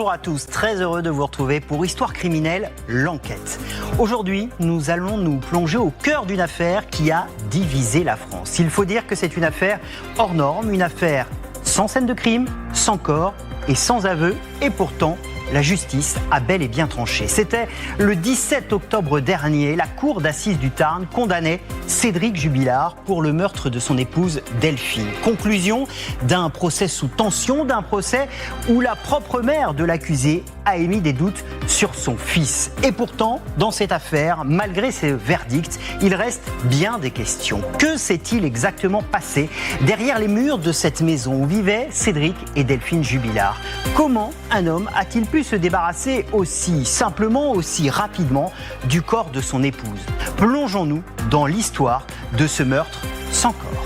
Bonjour à tous, très heureux de vous retrouver pour Histoire criminelle, l'enquête. Aujourd'hui, nous allons nous plonger au cœur d'une affaire qui a divisé la France. Il faut dire que c'est une affaire hors norme, une affaire sans scène de crime, sans corps et sans aveu, et pourtant, la justice a bel et bien tranché. C'était le 17 octobre dernier, la cour d'assises du Tarn condamnait Cédric Jubilard pour le meurtre de son épouse Delphine. Conclusion d'un procès sous tension, d'un procès où la propre mère de l'accusé a émis des doutes sur son fils. Et pourtant, dans cette affaire, malgré ces verdicts, il reste bien des questions. Que s'est-il exactement passé derrière les murs de cette maison où vivaient Cédric et Delphine Jubilard? Comment un homme a-t-il pu se débarrasser aussi simplement, aussi rapidement du corps de son épouse? Plongeons-nous dans l'histoire de ce meurtre sans corps.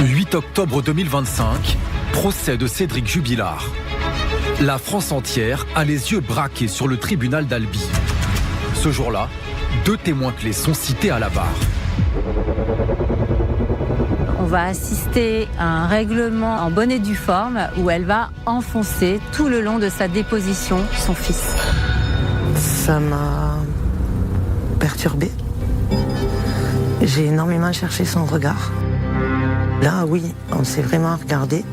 8 octobre 2025, procès de Cédric Jubilard. La France entière a les yeux braqués sur le tribunal d'Albi. Ce jour-là, 2 témoins clés sont cités à la barre. On va assister à un règlement en bonne et due forme où elle va enfoncer tout le long de sa déposition son fils. Ça m'a perturbée. J'ai énormément cherché son regard. Là, oui, on s'est vraiment regardé.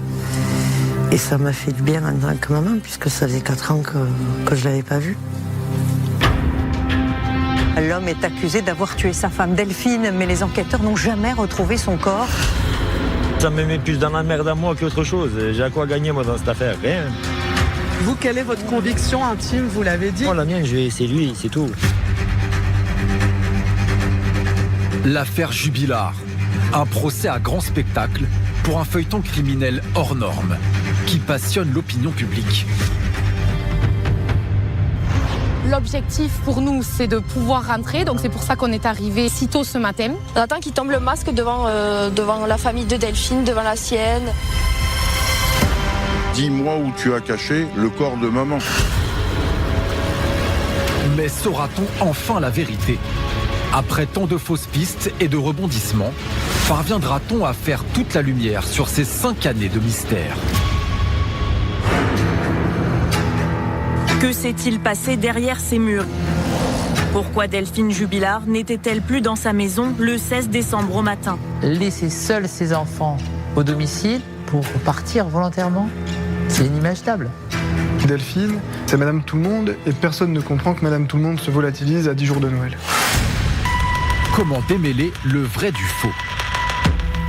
Et ça m'a fait du bien en tant que maman, puisque ça faisait 4 ans que je ne l'avais pas vu. L'homme est accusé d'avoir tué sa femme Delphine, mais les enquêteurs n'ont jamais retrouvé son corps. Ça me met plus dans la merde à moi qu'autre chose. J'ai à quoi gagner moi dans cette affaire, rien. Vous, quelle est votre conviction intime, vous l'avez dit? Moi, la mienne, c'est lui, c'est tout. L'affaire Jubilard. Un procès à grand spectacle pour un feuilleton criminel hors norme qui passionne l'opinion publique. L'objectif pour nous, c'est de pouvoir rentrer. Donc c'est pour ça qu'on est arrivé si tôt ce matin. On attend qu'il tombe le masque devant la famille de Delphine, devant la sienne. Dis-moi où tu as caché le corps de maman. Mais saura-t-on enfin la vérité? Après tant de fausses pistes et de rebondissements, parviendra-t-on à faire toute la lumière sur ces 5 années de mystère? Que s'est-il passé derrière ces murs? Pourquoi Delphine Jubilard n'était-elle plus dans sa maison le 16 décembre au matin? Laisser seuls ses enfants au domicile pour partir volontairement, c'est inimaginable. Delphine, c'est Madame Tout-le-Monde et personne ne comprend que Madame Tout-le-Monde se volatilise à 10 jours de Noël. Comment démêler le vrai du faux?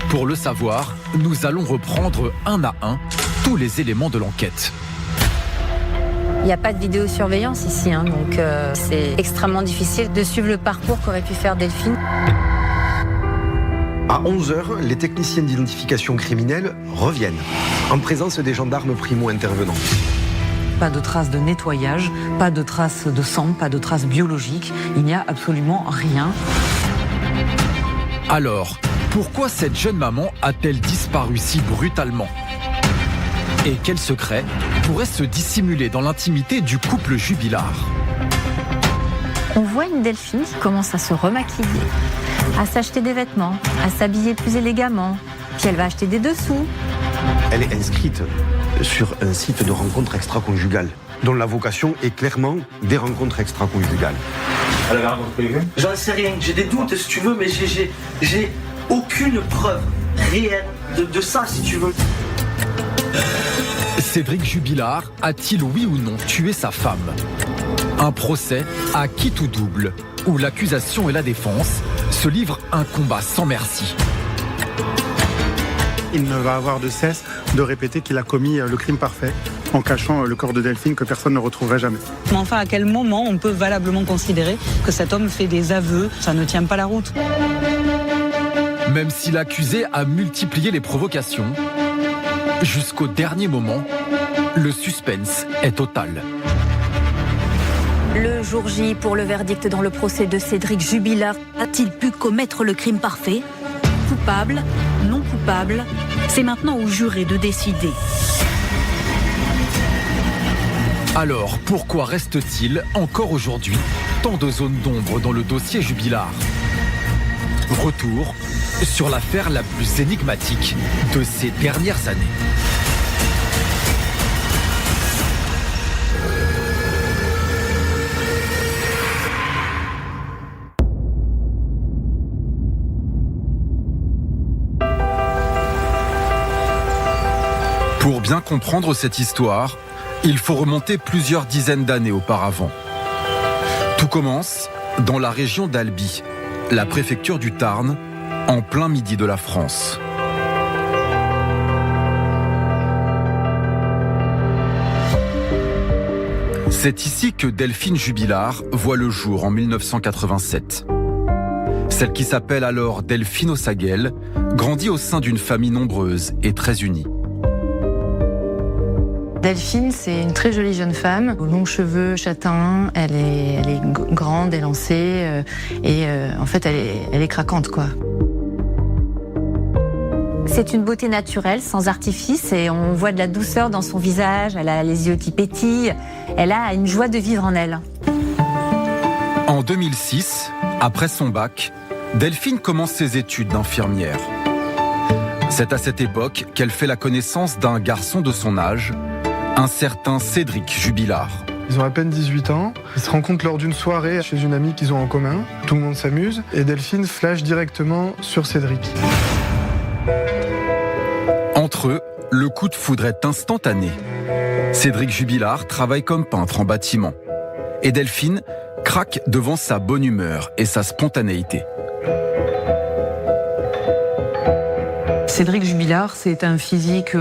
Pour le savoir, nous allons reprendre un à un tous les éléments de l'enquête. Il n'y a pas de vidéosurveillance ici, donc c'est extrêmement difficile de suivre le parcours qu'aurait pu faire Delphine. À 11h, les techniciens d'identification criminelle reviennent, en présence des gendarmes primo-intervenants. Pas de traces de nettoyage, pas de traces de sang, pas de traces biologiques. Il n'y a absolument rien. Alors, pourquoi cette jeune maman a-t-elle disparu si brutalement? Et quel secret pourrait se dissimuler dans l'intimité du couple Jubilard? On voit une Delphine qui commence à se remaquiller, à s'acheter des vêtements, à s'habiller plus élégamment. Puis elle va acheter des dessous. Elle est inscrite sur un site de rencontres extra-conjugales, dont la vocation est clairement des rencontres extra-conjugales. Elle avait rencontré quelqu'un? J'en sais rien, j'ai des doutes si tu veux, mais j'ai aucune preuve réelle de ça si tu veux. Cédric Jubilard a-t-il oui ou non tué sa femme? Un procès à qui tout double, où l'accusation et la défense se livrent un combat sans merci. Il ne va avoir de cesse de répéter qu'il a commis le crime parfait en cachant le corps de Delphine que personne ne retrouverait jamais. Mais enfin, à quel moment on peut valablement considérer que cet homme fait des aveux? Ça ne tient pas la route. Même si l'accusé a multiplié les provocations, jusqu'au dernier moment, le suspense est total. Le jour J pour le verdict dans le procès de Cédric Jubilard. A-t-il pu commettre le crime parfait? Coupable? Non coupable? C'est maintenant aux jurés de décider. Alors, pourquoi reste-t-il, encore aujourd'hui, tant de zones d'ombre dans le dossier Jubilard? Retour sur l'affaire la plus énigmatique de ces dernières années. Pour bien comprendre cette histoire, il faut remonter plusieurs dizaines d'années auparavant. Tout commence dans la région d'Albi, la préfecture du Tarn, en plein midi de la France. C'est ici que Delphine Jubilard voit le jour en 1987. Celle qui s'appelle alors Delphine Ossaguel grandit au sein d'une famille nombreuse et très unie. Delphine, c'est une très jolie jeune femme, aux longs cheveux châtains, elle est grande, élancée, en fait elle est craquante quoi. C'est une beauté naturelle, sans artifice, et on voit de la douceur dans son visage, elle a les yeux qui pétillent, elle a une joie de vivre en elle. En 2006, après son bac, Delphine commence ses études d'infirmière. C'est à cette époque qu'elle fait la connaissance d'un garçon de son âge, un certain Cédric Jubilard. Ils ont à peine 18 ans, ils se rencontrent lors d'une soirée chez une amie qu'ils ont en commun, tout le monde s'amuse, et Delphine flash directement sur Cédric. Entre eux, le coup de foudre est instantané. Cédric Jubilard travaille comme peintre en bâtiment. Et Delphine craque devant sa bonne humeur et sa spontanéité. Cédric Jubilard, c'est un physique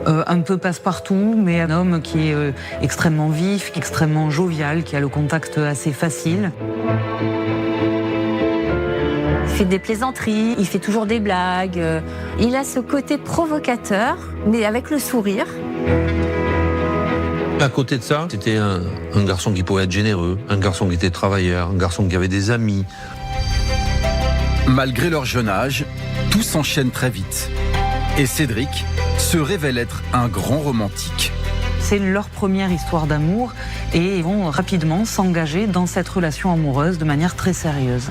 un peu passe-partout, mais un homme qui est extrêmement vif, extrêmement jovial, qui a le contact assez facile. Il fait des plaisanteries, il fait toujours des blagues. Il a ce côté provocateur, mais avec le sourire. À côté de ça, c'était un garçon qui pouvait être généreux, un garçon qui était travailleur, un garçon qui avait des amis. Malgré leur jeune âge, tout s'enchaîne très vite. Et Cédric se révèle être un grand romantique. C'est leur première histoire d'amour et ils vont rapidement s'engager dans cette relation amoureuse de manière très sérieuse.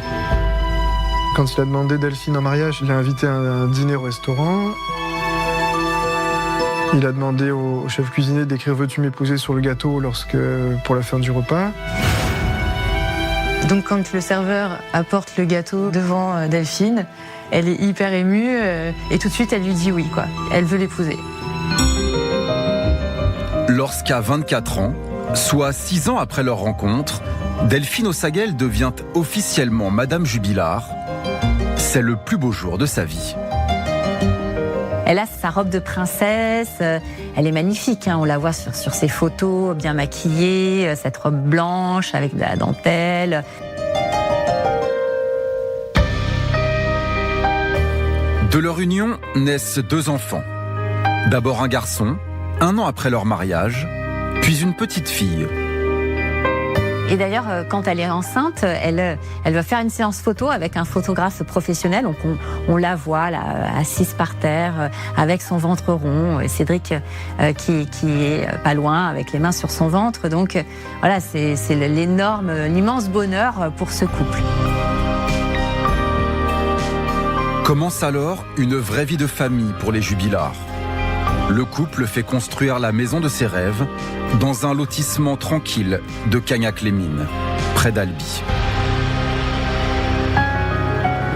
Quand il a demandé Delphine en mariage, il l'a invité à un dîner au restaurant. Il a demandé au chef cuisinier d'écrire « Veux-tu m'épouser » sur le gâteau pour la fin du repas. Donc quand le serveur apporte le gâteau devant Delphine, elle est hyper émue et tout de suite elle lui dit oui quoi. Elle veut l'épouser. Lorsqu'à 24 ans, soit 6 ans après leur rencontre, Delphine Ossaguel devient officiellement Madame Jubilard. C'est le plus beau jour de sa vie. Elle a sa robe de princesse, elle est magnifique, hein, on la voit sur ses photos, bien maquillée, cette robe blanche avec de la dentelle. De leur union naissent 2 enfants. D'abord un garçon, 1 an après leur mariage, puis une petite fille. Et d'ailleurs, quand elle est enceinte, elle va faire une séance photo avec un photographe professionnel. Donc on la voit là, assise par terre, avec son ventre rond. Cédric qui est pas loin, avec les mains sur son ventre. Donc voilà, c'est l'immense bonheur pour ce couple. Commence alors une vraie vie de famille pour les Jubilard. Le couple fait construire la maison de ses rêves dans un lotissement tranquille de Cagnac-les-Mines, près d'Albi.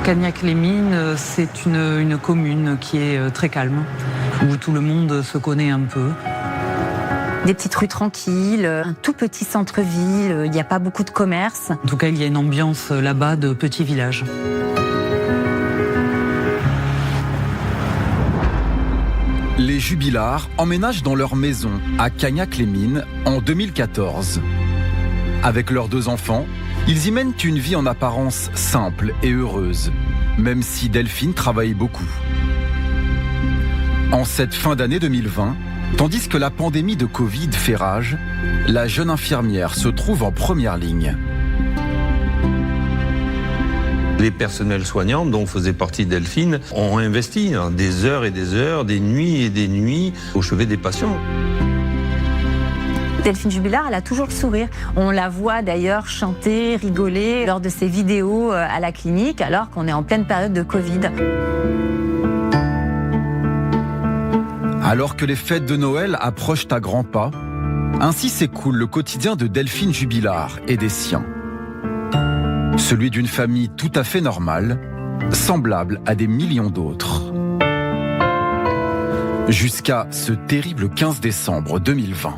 Cagnac-les-Mines, c'est une commune qui est très calme, où tout le monde se connaît un peu. Des petites rues tranquilles, un tout petit centre-ville, il n'y a pas beaucoup de commerce. En tout cas, il y a une ambiance là-bas de petit village. Les Jubilard emménagent dans leur maison à Cagnac-les-Mines en 2014. Avec leurs 2 enfants, ils y mènent une vie en apparence simple et heureuse, même si Delphine travaille beaucoup. En cette fin d'année 2020, tandis que la pandémie de Covid fait rage, la jeune infirmière se trouve en première ligne. Les personnels soignants, dont faisait partie Delphine, ont investi des heures et des heures, des nuits et des nuits au chevet des patients. Delphine Jubilard, elle a toujours le sourire. On la voit d'ailleurs chanter, rigoler lors de ses vidéos à la clinique, alors qu'on est en pleine période de Covid. Alors que les fêtes de Noël approchent à grands pas, ainsi s'écoule le quotidien de Delphine Jubilard et des siens. Celui d'une famille tout à fait normale, semblable à des millions d'autres. Jusqu'à ce terrible 15 décembre 2020.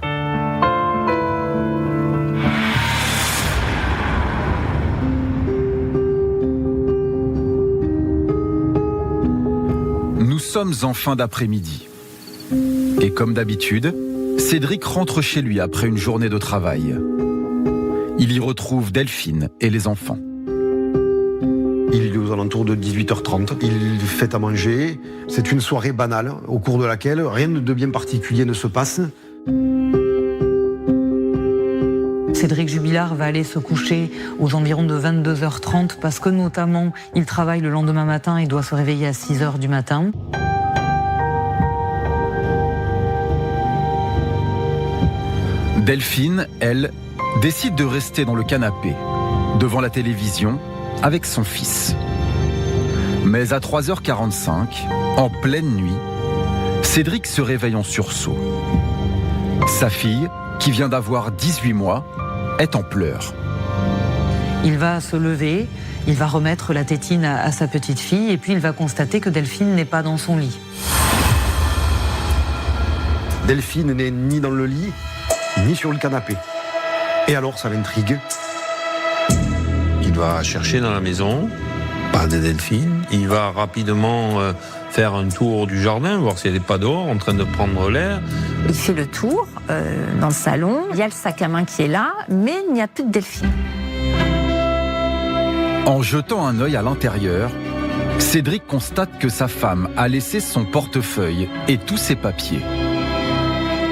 Nous sommes en fin d'après-midi. Et comme d'habitude, Cédric rentre chez lui après une journée de travail. Il y retrouve Delphine et les enfants. Il est aux alentours de 18h30. Il fait à manger. C'est une soirée banale au cours de laquelle rien de bien particulier ne se passe. Cédric Jubilard va aller se coucher aux environs de 22h30 parce que notamment il travaille le lendemain matin et doit se réveiller à 6h du matin. Delphine, elle, décide de rester dans le canapé, devant la télévision, avec son fils. Mais à 3h45, en pleine nuit, Cédric se réveille en sursaut. Sa fille, qui vient d'avoir 18 mois, est en pleurs. Il va se lever, il va remettre la tétine à sa petite fille et puis il va constater que Delphine n'est pas dans son lit. Delphine n'est ni dans le lit, ni sur le canapé. Et alors, ça l'intrigue. Il va chercher dans la maison, pas de Delphine. Il va rapidement faire un tour du jardin, voir si elle n'est pas dehors, en train de prendre l'air. Il fait le tour dans le salon. Il y a le sac à main qui est là, mais il n'y a plus de Delphine. En jetant un œil à l'intérieur, Cédric constate que sa femme a laissé son portefeuille et tous ses papiers.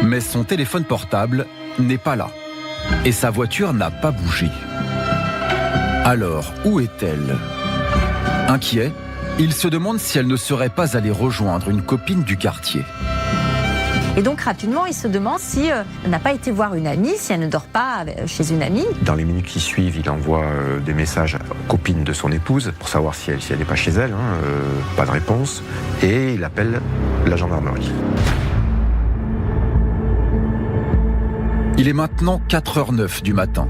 Mais son téléphone portable n'est pas là. Et sa voiture n'a pas bougé. Alors, où est-elle ? Inquiet, il se demande si elle ne serait pas allée rejoindre une copine du quartier. Et donc rapidement, il se demande si elle n'a pas été voir une amie, si elle ne dort pas chez une amie. Dans les minutes qui suivent, il envoie des messages aux copines de son épouse pour savoir si elle n'est pas chez elle. Pas de réponse. Et il appelle la gendarmerie. Il est maintenant 4h09 du matin,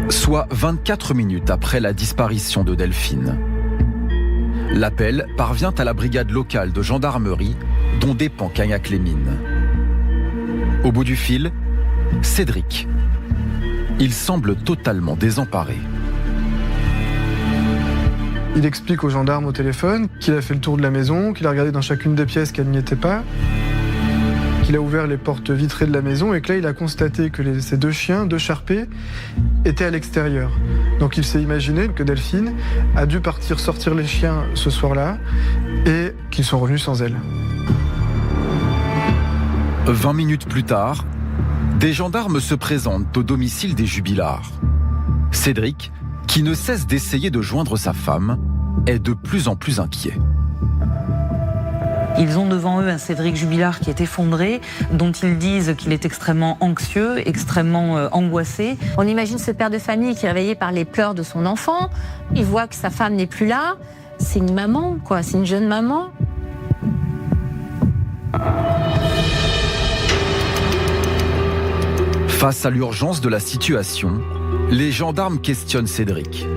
soit 24 minutes après la disparition de Delphine. L'appel parvient à la brigade locale de gendarmerie dont dépend Cagnac-les-Mines. Au bout du fil, Cédric. Il semble totalement désemparé. Il explique aux gendarmes au téléphone qu'il a fait le tour de la maison, qu'il a regardé dans chacune des pièces qu'elle n'y était pas, qu'il a ouvert les portes vitrées de la maison et que là, il a constaté que ces deux chiens, deux charpés, étaient à l'extérieur. Donc il s'est imaginé que Delphine a dû partir sortir les chiens ce soir-là et qu'ils sont revenus sans elle. 20 minutes plus tard, des gendarmes se présentent au domicile des Jubilard. Cédric, qui ne cesse d'essayer de joindre sa femme, est de plus en plus inquiet. Ils ont devant eux un Cédric Jubilard qui est effondré, dont ils disent qu'il est extrêmement anxieux, extrêmement angoissé. On imagine ce père de famille qui est réveillé par les pleurs de son enfant. Il voit que sa femme n'est plus là. C'est une maman, quoi. C'est une jeune maman. Face à l'urgence de la situation, les gendarmes questionnent Cédric.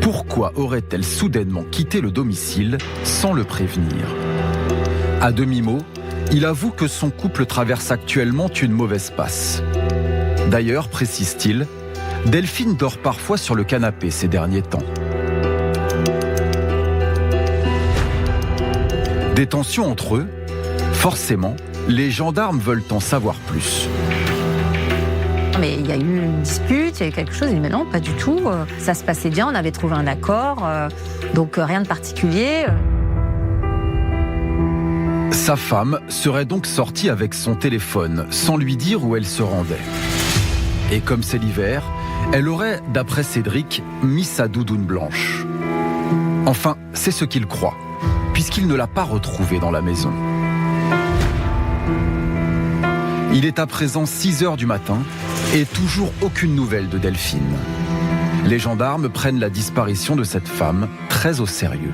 Pourquoi aurait-elle soudainement quitté le domicile sans le prévenir ? À demi-mot, il avoue que son couple traverse actuellement une mauvaise passe. D'ailleurs, précise-t-il, Delphine dort parfois sur le canapé ces derniers temps. Des tensions entre eux, forcément, les gendarmes veulent en savoir plus. Mais il y a eu une dispute, il y a eu quelque chose, mais non, pas du tout. Ça se passait bien, on avait trouvé un accord, donc rien de particulier. Sa femme serait donc sortie avec son téléphone sans lui dire où elle se rendait. Et comme c'est l'hiver, elle aurait, d'après Cédric, mis sa doudoune blanche. Enfin, c'est ce qu'il croit, puisqu'il ne l'a pas retrouvée dans la maison. Il est à présent 6h du matin et toujours aucune nouvelle de Delphine. Les gendarmes prennent la disparition de cette femme très au sérieux.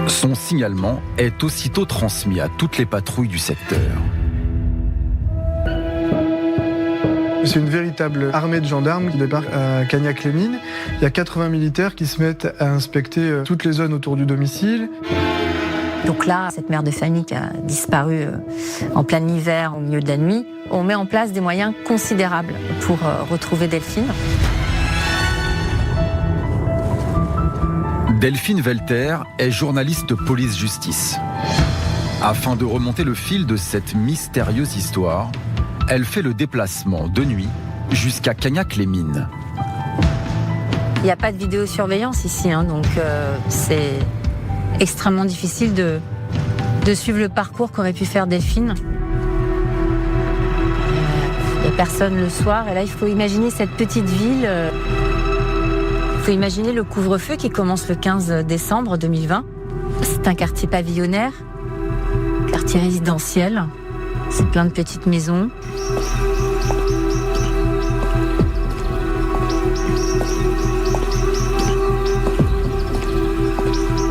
Son signalement est aussitôt transmis à toutes les patrouilles du secteur. C'est une véritable armée de gendarmes qui débarque à Cagnac-les-Mines. Il y a 80 militaires qui se mettent à inspecter toutes les zones autour du domicile. Donc là, cette mère de famille qui a disparu en plein hiver, au milieu de la nuit, on met en place des moyens considérables pour retrouver Delphine. Delphine Velter est journaliste de police-justice. Afin de remonter le fil de cette mystérieuse histoire, elle fait le déplacement de nuit jusqu'à Cagnac-les-Mines. Il n'y a pas de vidéosurveillance ici, donc c'est extrêmement difficile de suivre le parcours qu'aurait pu faire Delphine. Il n'y a personne le soir, et là il faut imaginer cette petite ville. Il faut imaginer le couvre-feu qui commence le 15 décembre 2020. C'est un quartier pavillonnaire, quartier résidentiel. C'est plein de petites maisons.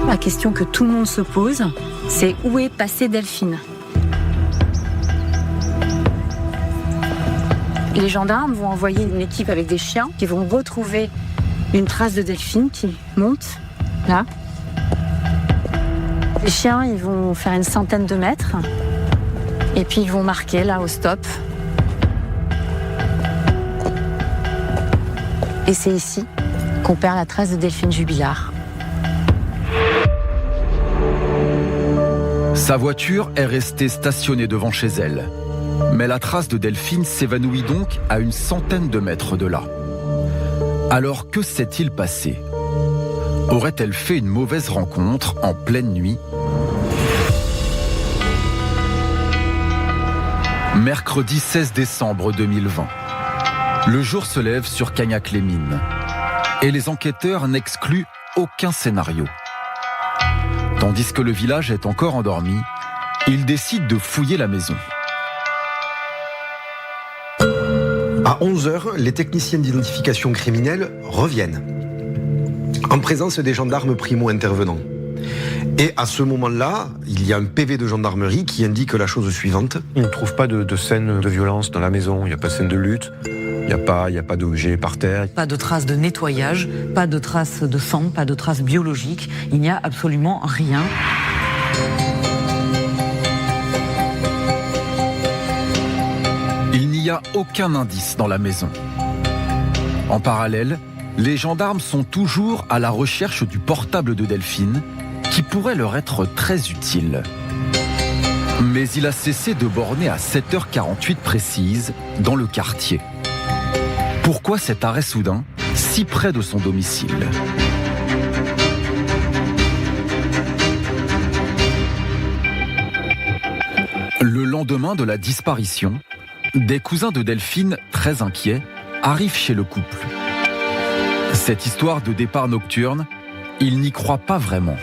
La question que tout le monde se pose, c'est où est passée Delphine ? Les gendarmes vont envoyer une équipe avec des chiens qui vont retrouver une trace de Delphine qui monte, là. Les chiens, ils vont faire une centaine de mètres. Et puis ils vont marquer, là, au stop. Et c'est ici qu'on perd la trace de Delphine Jubilard. Sa voiture est restée stationnée devant chez elle. Mais la trace de Delphine s'évanouit donc à une centaine de mètres de là. Alors que s'est-il passé ? Aurait-elle fait une mauvaise rencontre en pleine nuit ? Mercredi 16 décembre 2020. Le jour se lève sur Cagnac-les-Mines. Et les enquêteurs n'excluent aucun scénario. Tandis que le village est encore endormi, ils décident de fouiller la maison. À 11h, les techniciens d'identification criminelle reviennent, en présence des gendarmes primo-intervenants. Et à ce moment-là, il y a un PV de gendarmerie qui indique la chose suivante. Il ne trouve pas de scène de violence dans la maison, il n'y a pas de scène de lutte, il n'y a pas d'objet par terre. Pas de traces de nettoyage, pas de traces de sang, pas de traces biologiques, il n'y a absolument rien. Il n'y a aucun indice dans la maison. En parallèle, les gendarmes sont toujours à la recherche du portable de Delphine, qui pourrait leur être très utile. Mais il a cessé de borner à 7h48 précise dans le quartier. Pourquoi cet arrêt soudain, si près de son domicile ? Le lendemain de la disparition, des cousins de Delphine, très inquiets, arrivent chez le couple. Cette histoire de départ nocturne, ils n'y croient pas vraiment.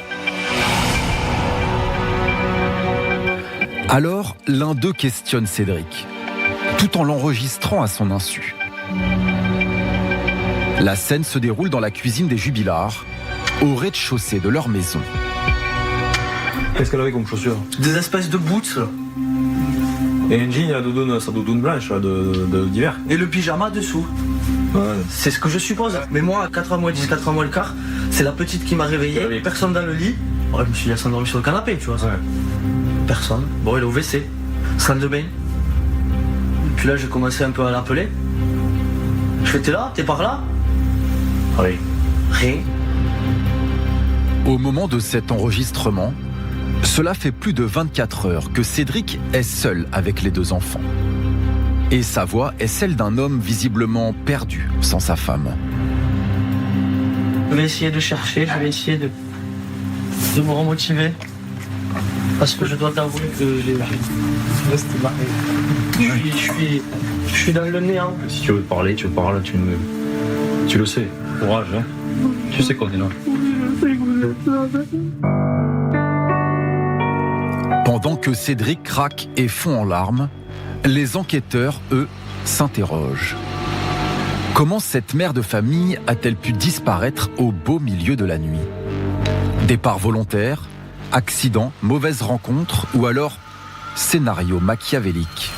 Alors, l'un d'eux questionne Cédric, tout en l'enregistrant à son insu. La scène se déroule dans la cuisine des Jubilard, au rez-de-chaussée de leur maison. Qu'est-ce qu'elle avait comme chaussures ? Des espèces de boots. Et un jean, sa doudoune blanche d'hiver. Et le pyjama dessous. Ouais. C'est ce que je suppose. Mais moi, à 4h moins 10, 4h moins le quart, c'est la petite qui m'a réveillé. Oui. Personne dans le lit. Ouais, je me suis laissé endormir sur le canapé, tu vois. Ouais. Personne. Bon, elle est au WC. Salle de bain. Puis là, j'ai commencé un peu à l'appeler. Je fais, t'es là ? T'es par là ? Oui. Rien. Au moment de cet enregistrement, cela fait plus de 24 heures que Cédric est seul avec les deux enfants. Et sa voix est celle d'un homme visiblement perdu sans sa femme. Je vais essayer de chercher, je vais essayer de me remotiver. Parce que je dois t'avouer que je suis dans le néant. Si tu veux parler, tu parles, tu le sais. Courage, hein. Tu sais qu'on est là. Pendant que Cédric craque et fond en larmes, les enquêteurs, eux, s'interrogent. Comment cette mère de famille a-t-elle pu disparaître au beau milieu de la nuit ? Départ volontaire, accident, mauvaise rencontre ou alors scénario machiavélique ?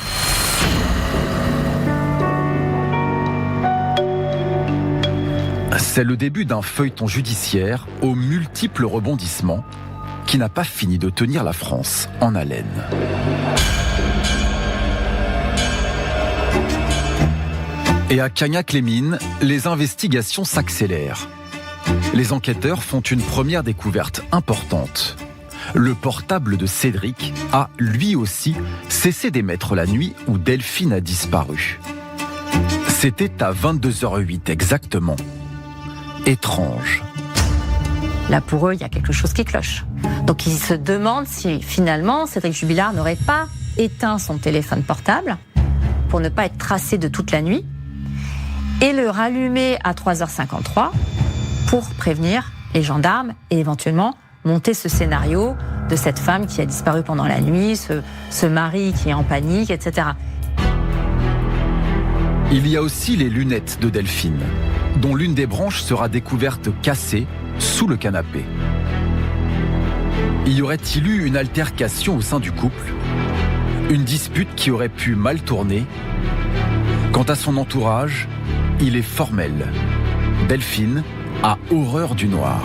C'est le début d'un feuilleton judiciaire aux multiples rebondissements qui n'a pas fini de tenir la France en haleine. Et à Cagnac-les-Mines, les investigations s'accélèrent. Les enquêteurs font une première découverte importante. Le portable de Cédric a, lui aussi, cessé d'émettre la nuit où Delphine a disparu. C'était à 22h08 exactement. Étrange. Là, pour eux, il y a quelque chose qui cloche. Donc, ils se demandent si, finalement, Cédric Jubilard n'aurait pas éteint son téléphone portable pour ne pas être tracé de toute la nuit et le rallumer à 3h53 pour prévenir les gendarmes et éventuellement monter ce scénario de cette femme qui a disparu pendant la nuit, ce mari qui est en panique, etc. Il y a aussi les lunettes de Delphine, dont l'une des branches sera découverte cassée sous le canapé. Y aurait-il eu une altercation au sein du couple ? Une dispute qui aurait pu mal tourner ? Quant à son entourage, il est formel. Delphine a horreur du noir.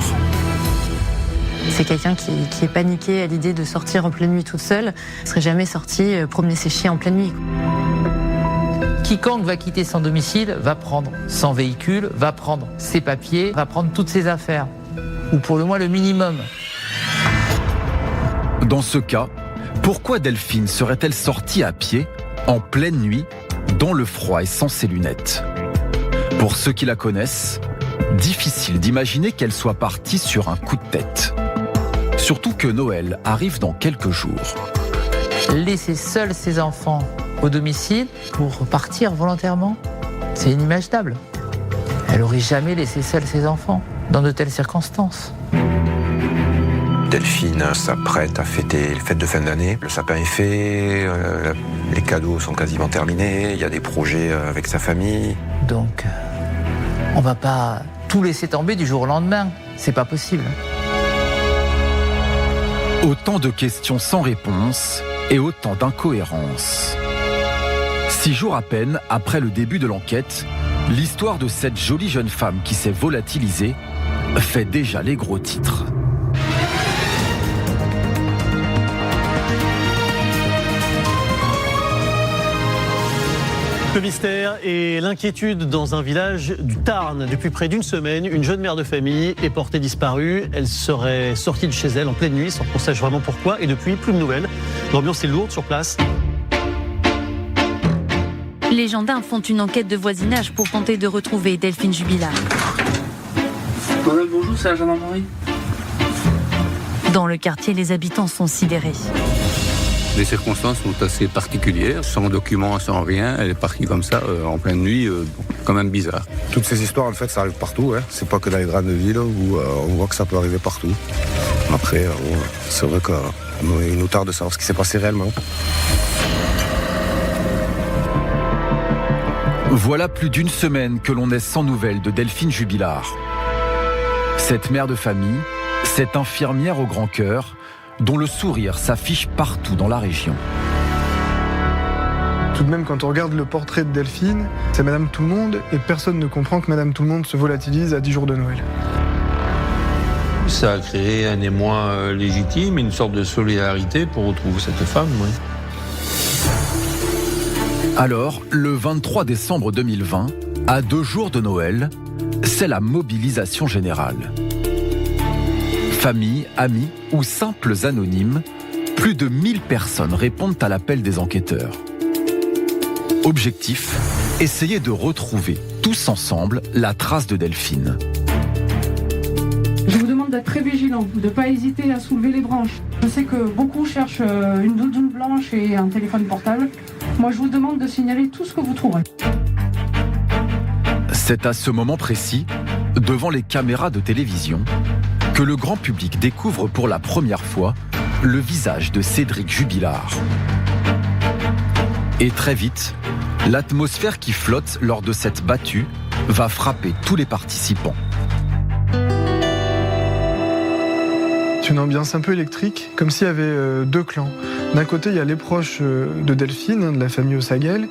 C'est quelqu'un qui est paniqué à l'idée de sortir en pleine nuit toute seule. Il ne serait jamais sorti promener ses chiens en pleine nuit. Quiconque va quitter son domicile va prendre son véhicule, va prendre ses papiers, va prendre toutes ses affaires. Ou pour le moins le minimum. Dans ce cas, pourquoi Delphine serait-elle sortie à pied, en pleine nuit, dans le froid et sans ses lunettes ? Pour ceux qui la connaissent, difficile d'imaginer qu'elle soit partie sur un coup de tête. Surtout que Noël arrive dans quelques jours. Laisser seuls ses enfants au domicile pour partir volontairement, c'est inimaginable. Elle n'aurait jamais laissé seuls ses enfants dans de telles circonstances. Delphine s'apprête à fêter les fêtes de fin d'année. Le sapin est fait, les cadeaux sont quasiment terminés, il y a des projets avec sa famille. Donc, on va pas tout laisser tomber du jour au lendemain. C'est pas possible. Autant de questions sans réponse et autant d'incohérences. 6 jours à peine après le début de l'enquête, l'histoire de cette jolie jeune femme qui s'est volatilisée fait déjà les gros titres. Le mystère et l'inquiétude dans un village du Tarn. Depuis près d'une semaine, une jeune mère de famille est portée disparue. Elle serait sortie de chez elle en pleine nuit sans qu'on sache vraiment pourquoi. Et depuis, plus de nouvelles. L'ambiance est lourde sur place. Les gendarmes font une enquête de voisinage pour tenter de retrouver Delphine Jubilard. Madame, bonjour, c'est la gendarmerie. Dans le quartier, les habitants sont sidérés. Les circonstances sont assez particulières, sans documents, sans rien. Elle est partie comme ça, en pleine nuit, quand même bizarre. Toutes ces histoires, en fait, ça arrive partout. Hein. C'est pas que dans les grandes villes où on voit que ça peut arriver partout. Après, c'est vrai qu'il nous tarde de savoir ce qui s'est passé réellement. Voilà plus d'une semaine que l'on est sans nouvelles de Delphine Jubilard. Cette mère de famille, cette infirmière au grand cœur, dont le sourire s'affiche partout dans la région. Tout de même, quand on regarde le portrait de Delphine, c'est Madame Tout-le-Monde, et personne ne comprend que Madame Tout-le-Monde se volatilise à 10 jours de Noël. Ça a créé un émoi légitime, une sorte de solidarité pour retrouver cette femme, oui. Alors, le 23 décembre 2020, à 2 jours de Noël, c'est la mobilisation générale. Familles, amis ou simples anonymes, plus de 1000 personnes répondent à l'appel des enquêteurs. Objectif, essayer de retrouver tous ensemble la trace de Delphine. Je vous demande d'être très vigilant, de ne pas hésiter à soulever les branches. Je sais que beaucoup cherchent une doudoune blanche et un téléphone portable. Moi, je vous demande de signaler tout ce que vous trouverez. C'est à ce moment précis, devant les caméras de télévision, que le grand public découvre pour la première fois le visage de Cédric Jubilard. Et très vite, l'atmosphère qui flotte lors de cette battue va frapper tous les participants. C'est une ambiance un peu électrique, comme s'il y avait deux clans. D'un côté, il y a les proches de Delphine, de la famille Ossaguel.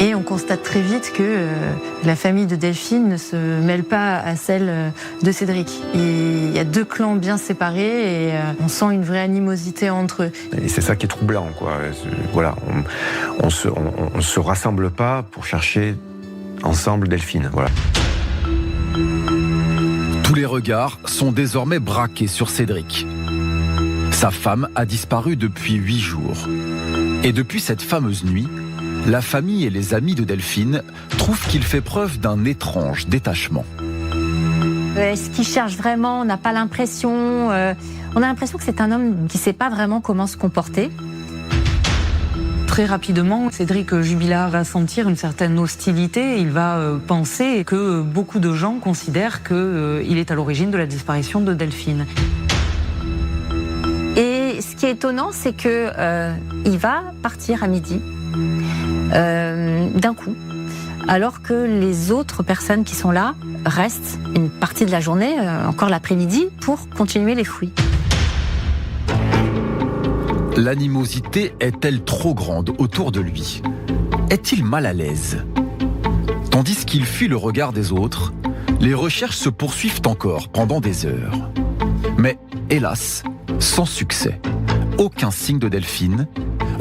Et on constate très vite que la famille de Delphine ne se mêle pas à celle de Cédric. Il y a deux clans bien séparés et on sent une vraie animosité entre eux. Et c'est ça qui est troublant, quoi. Voilà, on se rassemble pas pour chercher ensemble Delphine. Voilà. Tous les regards sont désormais braqués sur Cédric. Sa femme a disparu depuis 8 jours. Et depuis cette fameuse nuit, la famille et les amis de Delphine trouvent qu'il fait preuve d'un étrange détachement. Est-ce qu'il cherche vraiment ? On n'a pas l'impression. On a l'impression que c'est un homme qui ne sait pas vraiment comment se comporter. Très rapidement, Cédric Jubilard va sentir une certaine hostilité. Il va penser que beaucoup de gens considèrent qu'il est à l'origine de la disparition de Delphine. Et ce qui est étonnant, c'est qu'il va partir à midi. D'un coup, alors que les autres personnes qui sont là restent une partie de la journée, encore l'après-midi, pour continuer les fouilles. L'animosité est-elle trop grande autour de lui ? Est-il mal à l'aise ? Tandis qu'il fuit le regard des autres, les recherches se poursuivent encore pendant des heures. Mais hélas, sans succès. Aucun signe de Delphine,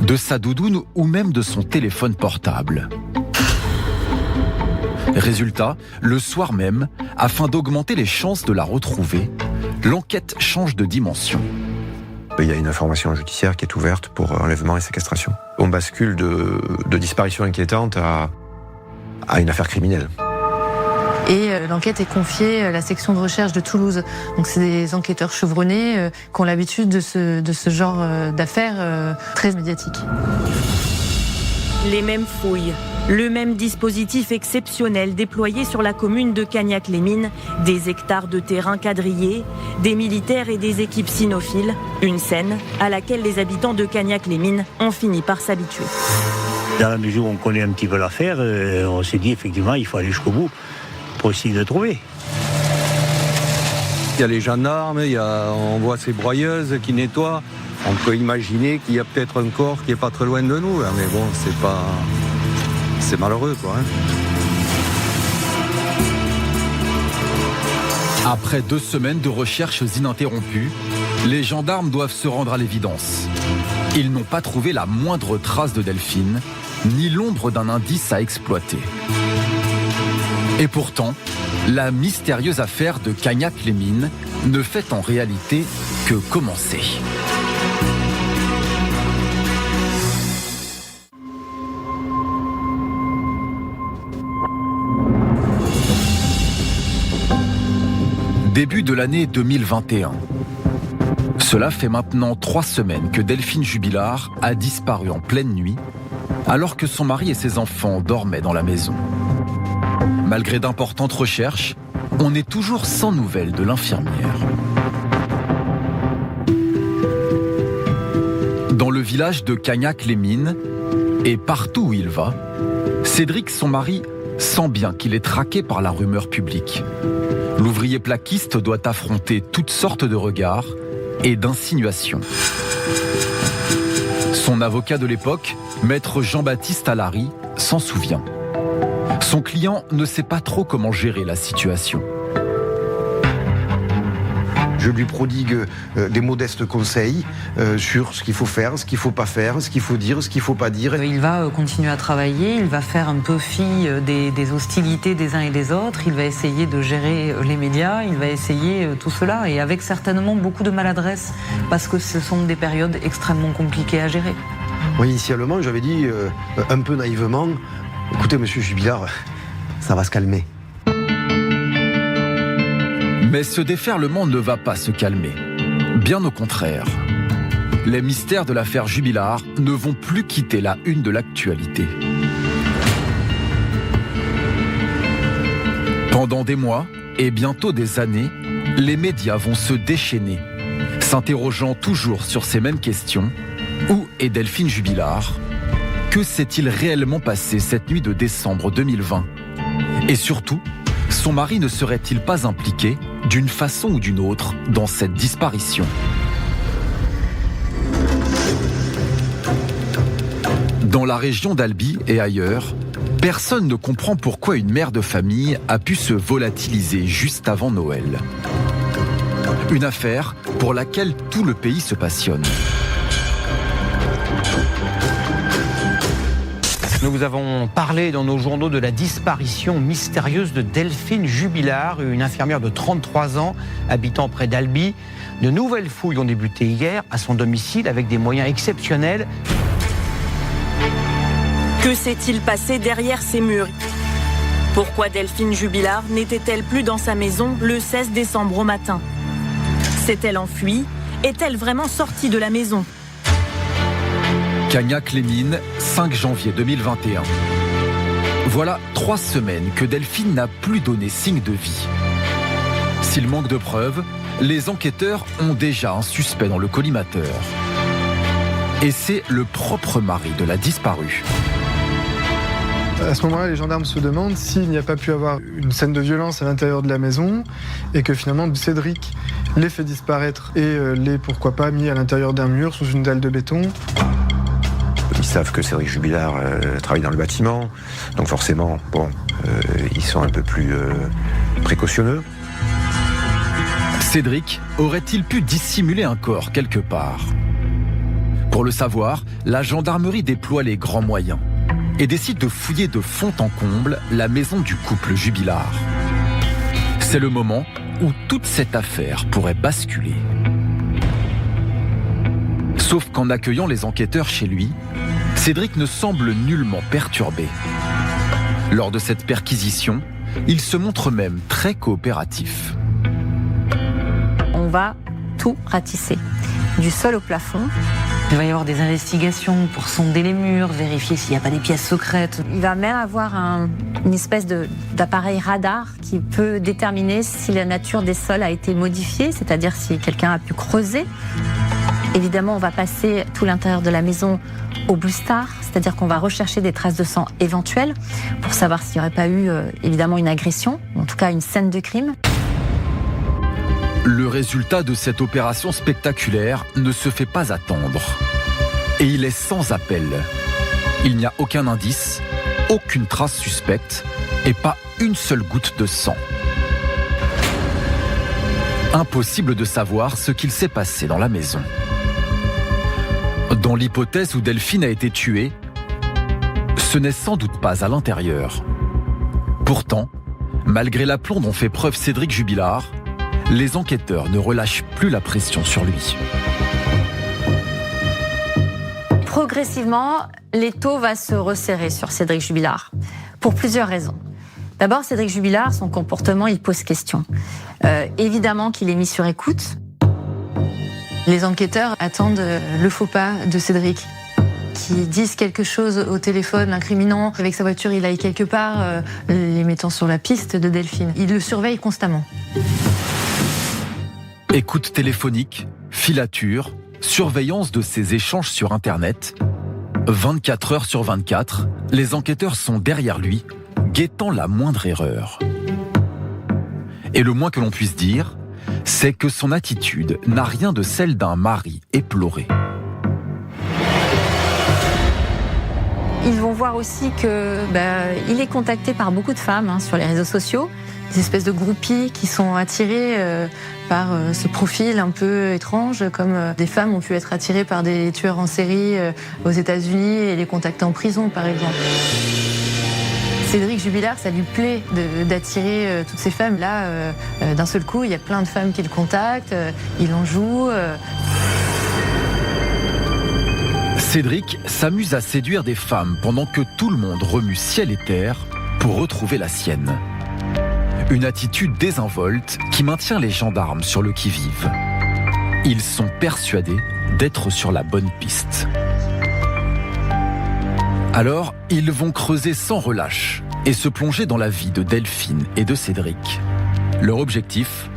de sa doudoune ou même de son téléphone portable. Résultat, le soir même, afin d'augmenter les chances de la retrouver, l'enquête change de dimension. Il y a une information judiciaire qui est ouverte pour enlèvement et séquestration. On bascule de disparition inquiétante à une affaire criminelle. Et l'enquête est confiée à la section de recherche de Toulouse. Donc c'est des enquêteurs chevronnés qui ont l'habitude de ce genre d'affaires très médiatiques. Les mêmes fouilles, le même dispositif exceptionnel déployé sur la commune de Cagnac-les-Mines, des hectares de terrain quadrillés, des militaires et des équipes cynophiles, une scène à laquelle les habitants de Cagnac-les-Mines ont fini par s'habituer. Dans la mesure où on connaît un petit peu l'affaire, on s'est dit effectivement il faut aller jusqu'au bout pour essayer de trouver. Il y a les gendarmes, on voit ces broyeuses qui nettoient. On peut imaginer qu'il y a peut-être un corps qui est pas très loin de nous, mais bon, c'est malheureux, quoi. Après 2 semaines de recherches ininterrompues, les gendarmes doivent se rendre à l'évidence. Ils n'ont pas trouvé la moindre trace de Delphine, ni l'ombre d'un indice à exploiter. Et pourtant, la mystérieuse affaire de Cagnac-les-Mines ne fait en réalité que commencer. Début de l'année 2021. Cela fait maintenant 3 semaines que Delphine Jubilard a disparu en pleine nuit, alors que son mari et ses enfants dormaient dans la maison. Malgré d'importantes recherches, on est toujours sans nouvelles de l'infirmière. Dans le village de Cagnac-les-Mines, et partout où il va, Cédric, son mari, sent bien qu'il est traqué par la rumeur publique. L'ouvrier plaquiste doit affronter toutes sortes de regards et d'insinuations. Son avocat de l'époque, maître Jean-Baptiste Allary, s'en souvient. Son client ne sait pas trop comment gérer la situation. Je lui prodigue des modestes conseils sur ce qu'il faut faire, ce qu'il ne faut pas faire, ce qu'il faut dire, ce qu'il ne faut pas dire. Il va continuer à travailler, il va faire un peu fi des hostilités des uns et des autres, il va essayer de gérer les médias, il va essayer tout cela, et avec certainement beaucoup de maladresse, parce que ce sont des périodes extrêmement compliquées à gérer. Oui, initialement, j'avais dit un peu naïvement, écoutez, monsieur Jubilard, ça va se calmer. Mais ce déferlement ne va pas se calmer. Bien au contraire. Les mystères de l'affaire Jubilard ne vont plus quitter la une de l'actualité. Pendant des mois, et bientôt des années, les médias vont se déchaîner, s'interrogeant toujours sur ces mêmes questions. Où est Delphine Jubilard ? Que s'est-il réellement passé cette nuit de décembre 2020 ? Et surtout, son mari ne serait-il pas impliqué, d'une façon ou d'une autre, dans cette disparition ? Dans la région d'Albi et ailleurs, personne ne comprend pourquoi une mère de famille a pu se volatiliser juste avant Noël. Une affaire pour laquelle tout le pays se passionne. Nous vous avons parlé dans nos journaux de la disparition mystérieuse de Delphine Jubilard, une infirmière de 33 ans habitant près d'Albi. De nouvelles fouilles ont débuté hier à son domicile avec des moyens exceptionnels. Que s'est-il passé derrière ces murs ? Pourquoi Delphine Jubilard n'était-elle plus dans sa maison le 16 décembre au matin ? S'est-elle enfuie ? Est-elle vraiment sortie de la maison ? Cagnac-les-Mines, 5 janvier 2021. Voilà 3 semaines que Delphine n'a plus donné signe de vie. S'il manque de preuves, les enquêteurs ont déjà un suspect dans le collimateur. Et c'est le propre mari de la disparue. À ce moment-là, les gendarmes se demandent s'il n'y a pas pu avoir une scène de violence à l'intérieur de la maison et que finalement Cédric les fait disparaître et les, pourquoi pas, mis à l'intérieur d'un mur sous une dalle de béton. Ils savent que Cédric Jubilard travaille dans le bâtiment, donc forcément, ils sont un peu plus précautionneux. Cédric aurait-il pu dissimuler un corps quelque part ? Pour le savoir, la gendarmerie déploie les grands moyens et décide de fouiller de fond en comble la maison du couple Jubilard. C'est le moment où toute cette affaire pourrait basculer. Sauf qu'en accueillant les enquêteurs chez lui, Cédric ne semble nullement perturbé. Lors de cette perquisition, il se montre même très coopératif. On va tout ratisser, du sol au plafond. Il va y avoir des investigations pour sonder les murs, vérifier s'il n'y a pas des pièces secrètes. Il va même avoir une espèce d'appareil radar qui peut déterminer si la nature des sols a été modifiée, c'est-à-dire si quelqu'un a pu creuser. Évidemment, on va passer tout l'intérieur de la maison au Blue Star, c'est-à-dire qu'on va rechercher des traces de sang éventuelles pour savoir s'il n'y aurait pas eu évidemment une agression, en tout cas une scène de crime. Le résultat de cette opération spectaculaire ne se fait pas attendre. Et il est sans appel. Il n'y a aucun indice, aucune trace suspecte et pas une seule goutte de sang. Impossible de savoir ce qu'il s'est passé dans la maison. Dans l'hypothèse où Delphine a été tuée, ce n'est sans doute pas à l'intérieur. Pourtant, malgré l'aplomb dont fait preuve Cédric Jubilard, les enquêteurs ne relâchent plus la pression sur lui. Progressivement, l'étau va se resserrer sur Cédric Jubilard, pour plusieurs raisons. D'abord, Cédric Jubilard, son comportement, il pose question. Évidemment qu'il est mis sur écoute. Les enquêteurs attendent le faux pas de Cédric, qui dise quelque chose au téléphone, l'incriminant, avec sa voiture, il aille quelque part, les mettant sur la piste de Delphine. Ils le surveillent constamment. Écoute téléphonique, filature, surveillance de ses échanges sur Internet. 24 heures sur 24, les enquêteurs sont derrière lui, guettant la moindre erreur. Et le moins que l'on puisse dire, c'est que son attitude n'a rien de celle d'un mari éploré. Ils vont voir aussi que il est contacté par beaucoup de femmes sur les réseaux sociaux, des espèces de groupies qui sont attirées par ce profil un peu étrange, comme des femmes ont pu être attirées par des tueurs en série aux États-Unis et les contacter en prison, par exemple. Cédric Jubilard, ça lui plaît d'attirer toutes ces femmes. Là, d'un seul coup, il y a plein de femmes qui le contactent, il en joue. Cédric s'amuse à séduire des femmes pendant que tout le monde remue ciel et terre pour retrouver la sienne. Une attitude désinvolte qui maintient les gendarmes sur le qui-vive. Ils sont persuadés d'être sur la bonne piste. Alors, ils vont creuser sans relâche et se plonger dans la vie de Delphine et de Cédric. Leur objectif,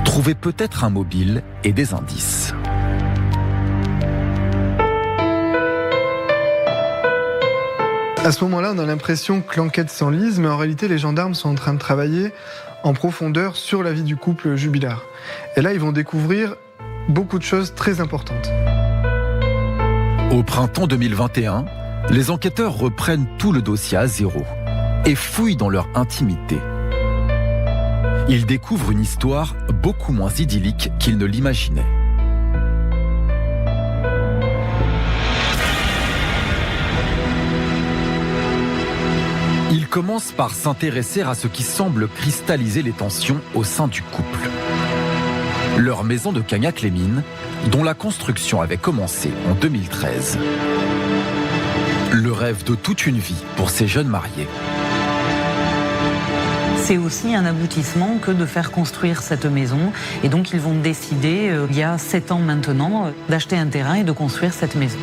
trouver peut-être un mobile et des indices. À ce moment-là, on a l'impression que l'enquête s'enlise, mais en réalité, les gendarmes sont en train de travailler en profondeur sur la vie du couple Jubilard. Et là, ils vont découvrir beaucoup de choses très importantes. Au printemps 2021, les enquêteurs reprennent tout le dossier à zéro et fouillent dans leur intimité. Ils découvrent une histoire beaucoup moins idyllique qu'ils ne l'imaginaient. Ils commencent par s'intéresser à ce qui semble cristalliser les tensions au sein du couple. Leur maison de Cagnac-les-Mines, dont la construction avait commencé en 2013. Le rêve de toute une vie pour ces jeunes mariés. C'est aussi un aboutissement que de faire construire cette maison. Et donc ils vont décider, il y a 7 ans maintenant, d'acheter un terrain et de construire cette maison.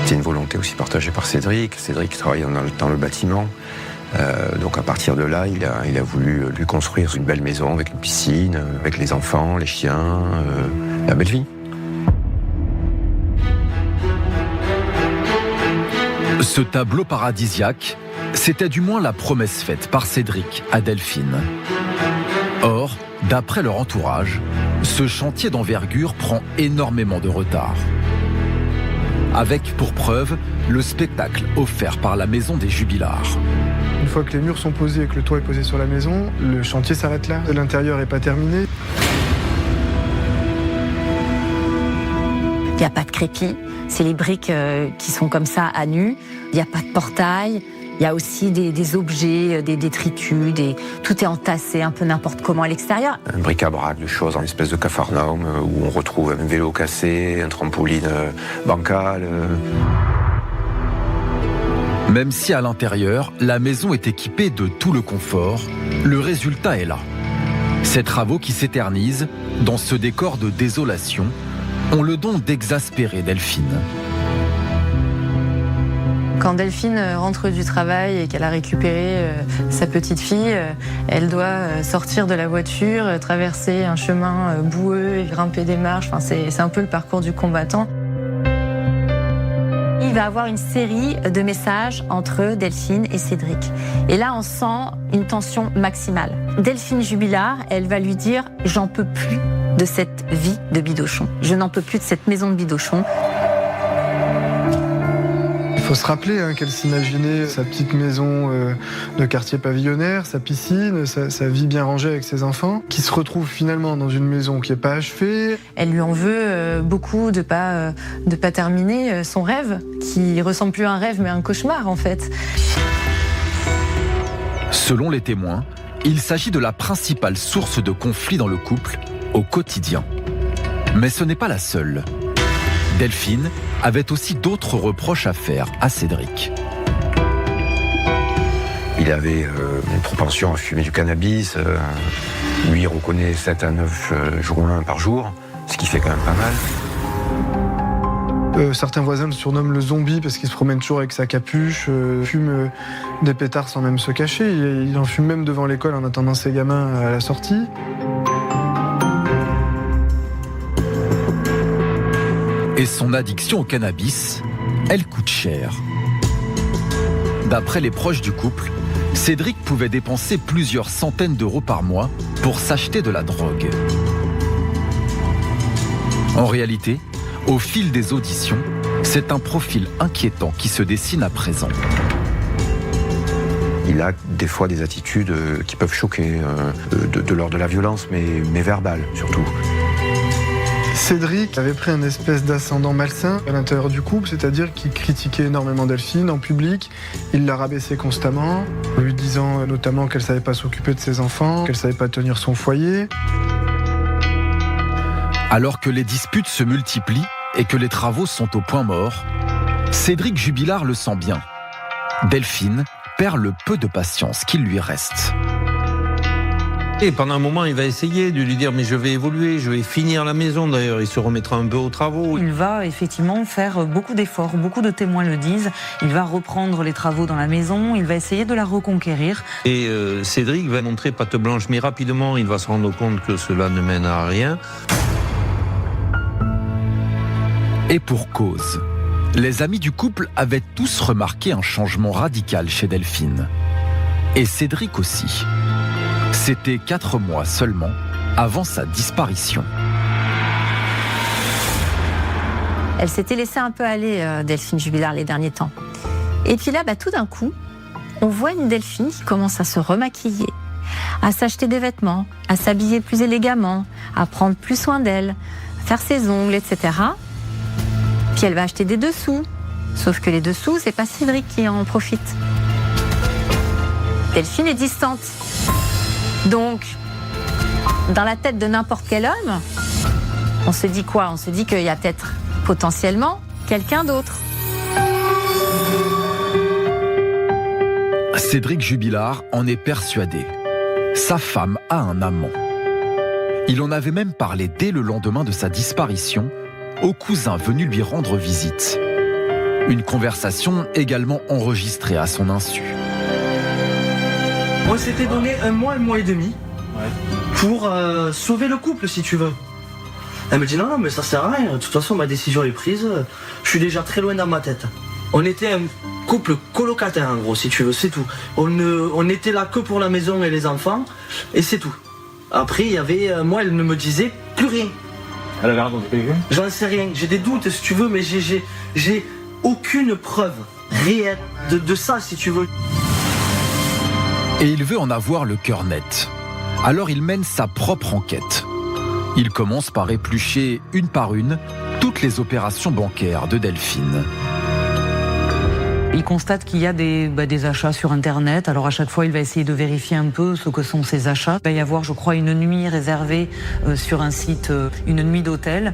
C'est une volonté aussi partagée par Cédric. Cédric travaille dans le bâtiment. Donc à partir de là, il a voulu lui construire une belle maison avec une piscine, avec les enfants, les chiens, la belle vie. Ce tableau paradisiaque, c'était du moins la promesse faite par Cédric à Delphine. Or, d'après leur entourage, ce chantier d'envergure prend énormément de retard. Avec pour preuve le spectacle offert par la maison des Jubilards. Une fois que les murs sont posés et que le toit est posé sur la maison, le chantier s'arrête là. L'intérieur n'est pas terminé. Il n'y a pas de crépi, c'est les briques qui sont comme ça à nu. Il n'y a pas de portail. Il y a aussi des objets, des détritus, tout est entassé un peu n'importe comment à l'extérieur. Un bric-à-brac de choses, une espèce de capharnaüm où on retrouve un vélo cassé, un trampoline bancal. Même si à l'intérieur, la maison est équipée de tout le confort, le résultat est là. Ces travaux qui s'éternisent, dans ce décor de désolation, ont le don d'exaspérer Delphine. Quand Delphine rentre du travail et qu'elle a récupéré sa petite fille, elle doit sortir de la voiture, traverser un chemin boueux et grimper des marches. Enfin, c'est un peu le parcours du combattant. Il va avoir une série de messages entre Delphine et Cédric. Et là, on sent une tension maximale. Delphine Jubilard, elle va lui dire « J'en peux plus de cette vie de bidochon. Je n'en peux plus de cette maison de bidochon. » Il faut se rappeler qu'elle s'imaginait sa petite maison de quartier pavillonnaire, sa piscine, sa vie bien rangée avec ses enfants, qui se retrouve finalement dans une maison qui n'est pas achevée. Elle lui en veut beaucoup de pas terminer son rêve, qui ressemble plus à un rêve mais à un cauchemar en fait. Selon les témoins, il s'agit de la principale source de conflit dans le couple au quotidien. Mais ce n'est pas la seule. Delphine avait aussi d'autres reproches à faire à Cédric. Il avait une propension à fumer du cannabis. Lui, il reconnaît 7 à 9 joints par jour, ce qui fait quand même pas mal. Certains voisins le surnomment le zombie parce qu'il se promène toujours avec sa capuche, fume des pétards sans même se cacher. Il en fume même devant l'école en attendant ses gamins à la sortie. Et son addiction au cannabis, elle coûte cher. D'après les proches du couple, Cédric pouvait dépenser plusieurs centaines d'euros par mois pour s'acheter de la drogue. En réalité, au fil des auditions, c'est un profil inquiétant qui se dessine à présent. Il a des fois des attitudes qui peuvent choquer, de l'ordre de la violence, mais verbale surtout. Cédric avait pris un espèce d'ascendant malsain à l'intérieur du couple, c'est-à-dire qu'il critiquait énormément Delphine en public, il la rabaissait constamment, lui disant notamment qu'elle ne savait pas s'occuper de ses enfants, qu'elle ne savait pas tenir son foyer. Alors que les disputes se multiplient et que les travaux sont au point mort, Cédric Jubilard le sent bien. Delphine perd le peu de patience qu'il lui reste. Et pendant un moment, il va essayer de lui dire « mais je vais évoluer, je vais finir la maison ». D'ailleurs, il se remettra un peu aux travaux. Il va effectivement faire beaucoup d'efforts, beaucoup de témoins le disent. Il va reprendre les travaux dans la maison, il va essayer de la reconquérir. Et Cédric va montrer patte blanche, mais rapidement, il va se rendre compte que cela ne mène à rien. Et pour cause, Les amis du couple avaient tous remarqué un changement radical chez Delphine. Et Cédric aussi. C'était 4 mois seulement avant sa disparition. Elle s'était laissée un peu aller, Delphine Jubilard, les derniers temps. Et puis là, tout d'un coup, on voit une Delphine qui commence à se remaquiller, à s'acheter des vêtements, à s'habiller plus élégamment, à prendre plus soin d'elle, à faire ses ongles, etc. Puis elle va acheter des dessous. Sauf que les dessous, c'est pas Cédric qui en profite. Delphine est distante. Donc, dans la tête de n'importe quel homme, on se dit quoi? On se dit qu'il y a peut-être potentiellement quelqu'un d'autre. Cédric Jubilard en est persuadé. Sa femme a un amant. Il en avait même parlé dès le lendemain de sa disparition au cousin venu lui rendre visite. Une conversation également enregistrée à son insu. On s'était donné 1 mois et demi pour sauver le couple, si tu veux. Elle me dit non, mais ça sert à rien. De toute façon, ma décision est prise. Je suis déjà très loin dans ma tête. On était un couple colocataire, en gros, si tu veux, c'est tout. On était là que pour la maison et les enfants, et c'est tout. Après, il y avait... moi, elle ne me disait plus rien. Elle avait raconté quelque chose ? J'en sais rien. J'ai des doutes, si tu veux, mais j'ai aucune preuve réelle de ça, si tu veux. Et il veut en avoir le cœur net. Alors il mène sa propre enquête. Il commence par éplucher, une par une, toutes les opérations bancaires de Delphine. Il constate qu'il y a des achats sur Internet. Alors à chaque fois, il va essayer de vérifier un peu ce que sont ces achats. Il va y avoir, je crois, une nuit réservée sur un site, une nuit d'hôtel.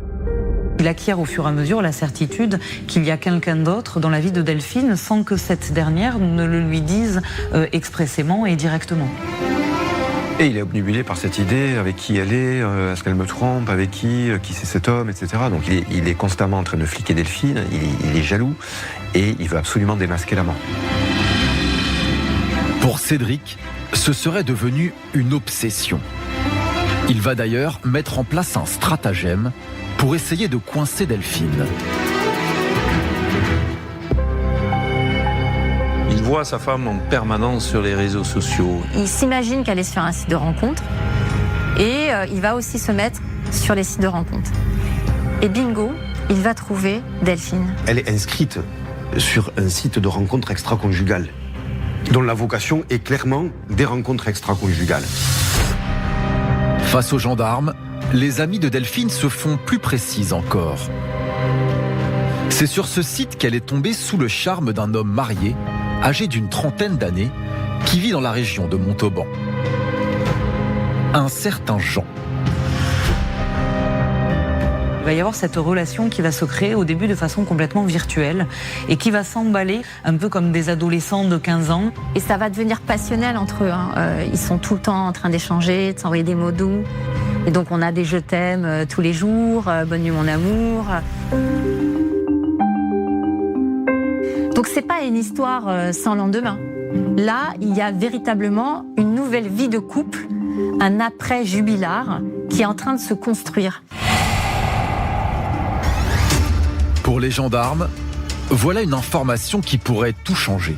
Il acquiert au fur et à mesure la certitude qu'il y a quelqu'un d'autre dans la vie de Delphine sans que cette dernière ne le lui dise expressément et directement. Et il est obnubilé par cette idée, avec qui elle est, est-ce qu'elle me trompe, avec qui c'est cet homme, etc. Donc il est constamment en train de fliquer Delphine, il est jaloux et il veut absolument démasquer l'amant. Pour Cédric, ce serait devenu une obsession. Il va d'ailleurs mettre en place un stratagème pour essayer de coincer Delphine. Il voit sa femme en permanence sur les réseaux sociaux. Il s'imagine qu'elle est sur un site de rencontre et il va aussi se mettre sur les sites de rencontre. Et bingo, il va trouver Delphine. Elle est inscrite sur un site de rencontre extra-conjugales, dont la vocation est clairement des rencontres extra-conjugales. Face aux gendarmes, les amis de Delphine se font plus précises encore. C'est sur ce site qu'elle est tombée sous le charme d'un homme marié, âgé d'une 30aine d'années, qui vit dans la région de Montauban. Un certain Jean. Il va y avoir cette relation qui va se créer au début de façon complètement virtuelle et qui va s'emballer un peu comme des adolescents de 15 ans. Et ça va devenir passionnel entre eux. Ils sont tout le temps en train d'échanger, de s'envoyer des mots doux. Et donc on a des je t'aime tous les jours, bonne nuit mon amour. Donc c'est pas une histoire sans lendemain. Là, il y a véritablement une nouvelle vie de couple, un après Jubilard qui est en train de se construire. Pour les gendarmes, voilà une information qui pourrait tout changer.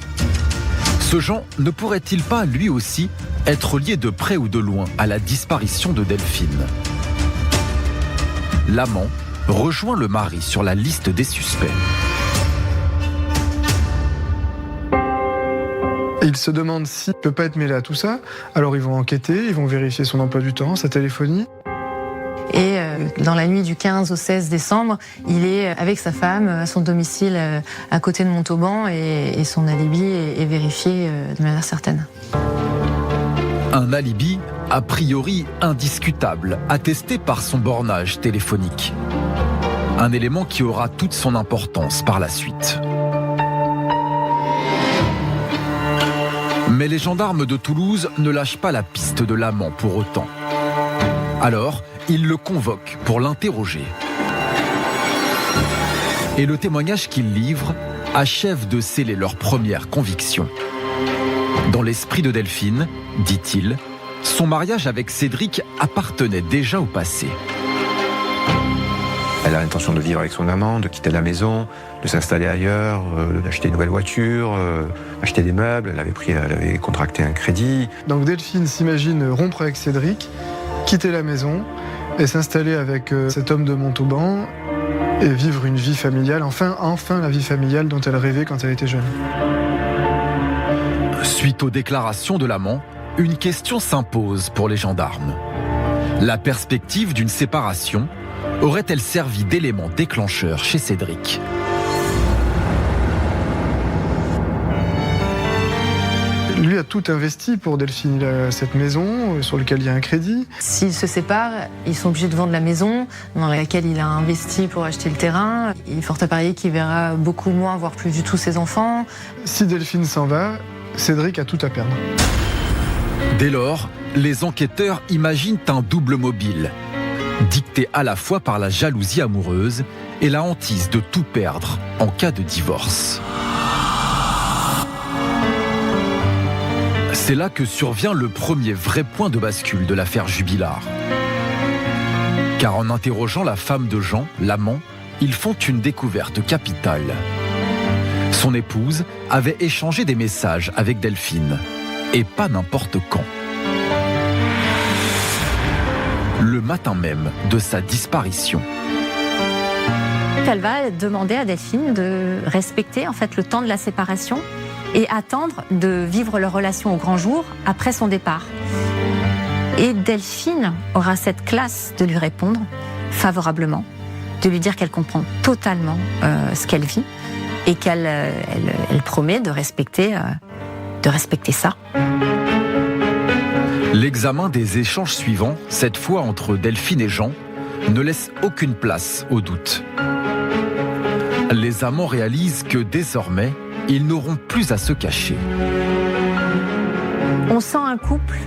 Ce Jean ne pourrait-il pas, lui aussi, être lié de près ou de loin à la disparition de Delphine? L'amant rejoint le mari sur la liste des suspects. Et ils se demandent s'il ne peut pas être mêlé à tout ça. Alors ils vont enquêter, ils vont vérifier son emploi du temps, sa téléphonie. Et dans la nuit du 15 au 16 décembre, il est avec sa femme à son domicile à côté de Montauban et son alibi est vérifié de manière certaine. Un alibi a priori indiscutable, attesté par son bornage téléphonique. Un élément qui aura toute son importance par la suite. Mais les gendarmes de Toulouse ne lâchent pas la piste de l'amant pour autant. Alors, ils le convoquent pour l'interroger. Et le témoignage qu'il livre achève de sceller leur première conviction. Dans l'esprit de Delphine, dit-il, son mariage avec Cédric appartenait déjà au passé. Elle a l'intention de vivre avec son amant, de quitter la maison, de s'installer ailleurs, d'acheter une nouvelle voiture, acheter des meubles. Elle avait contracté un crédit. Donc Delphine s'imagine rompre avec Cédric, quitter la maison et s'installer avec cet homme de Montauban et vivre une vie familiale, enfin la vie familiale dont elle rêvait quand elle était jeune. Suite aux déclarations de l'amant, une question s'impose pour les gendarmes. La perspective d'une séparation aurait-elle servi d'élément déclencheur chez Cédric ? Lui a tout investi pour Delphine. Il a cette maison sur laquelle il y a un crédit. S'ils se séparent, ils sont obligés de vendre la maison dans laquelle il a investi pour acheter le terrain. Il est fort à parier qu'il verra beaucoup moins, voire plus du tout ses enfants. Si Delphine s'en va, Cédric a tout à perdre. Dès lors, les enquêteurs imaginent un double mobile, dicté à la fois par la jalousie amoureuse et la hantise de tout perdre en cas de divorce. C'est là que survient le premier vrai point de bascule de l'affaire Jubilard. Car en interrogeant la femme de Jean, l'amant, ils font une découverte capitale. Son épouse avait échangé des messages avec Delphine, et pas n'importe quand. Le matin même de sa disparition. Elle va demander à Delphine de respecter en fait le temps de la séparation et attendre de vivre leur relation au grand jour après son départ. Et Delphine aura cette classe de lui répondre favorablement, de lui dire qu'elle comprend totalement ce qu'elle vit et qu'elle promet de respecter ça. L'examen des échanges suivants, cette fois entre Delphine et Jean, ne laisse aucune place au doute. Les amants réalisent que désormais, ils n'auront plus à se cacher. On sent un couple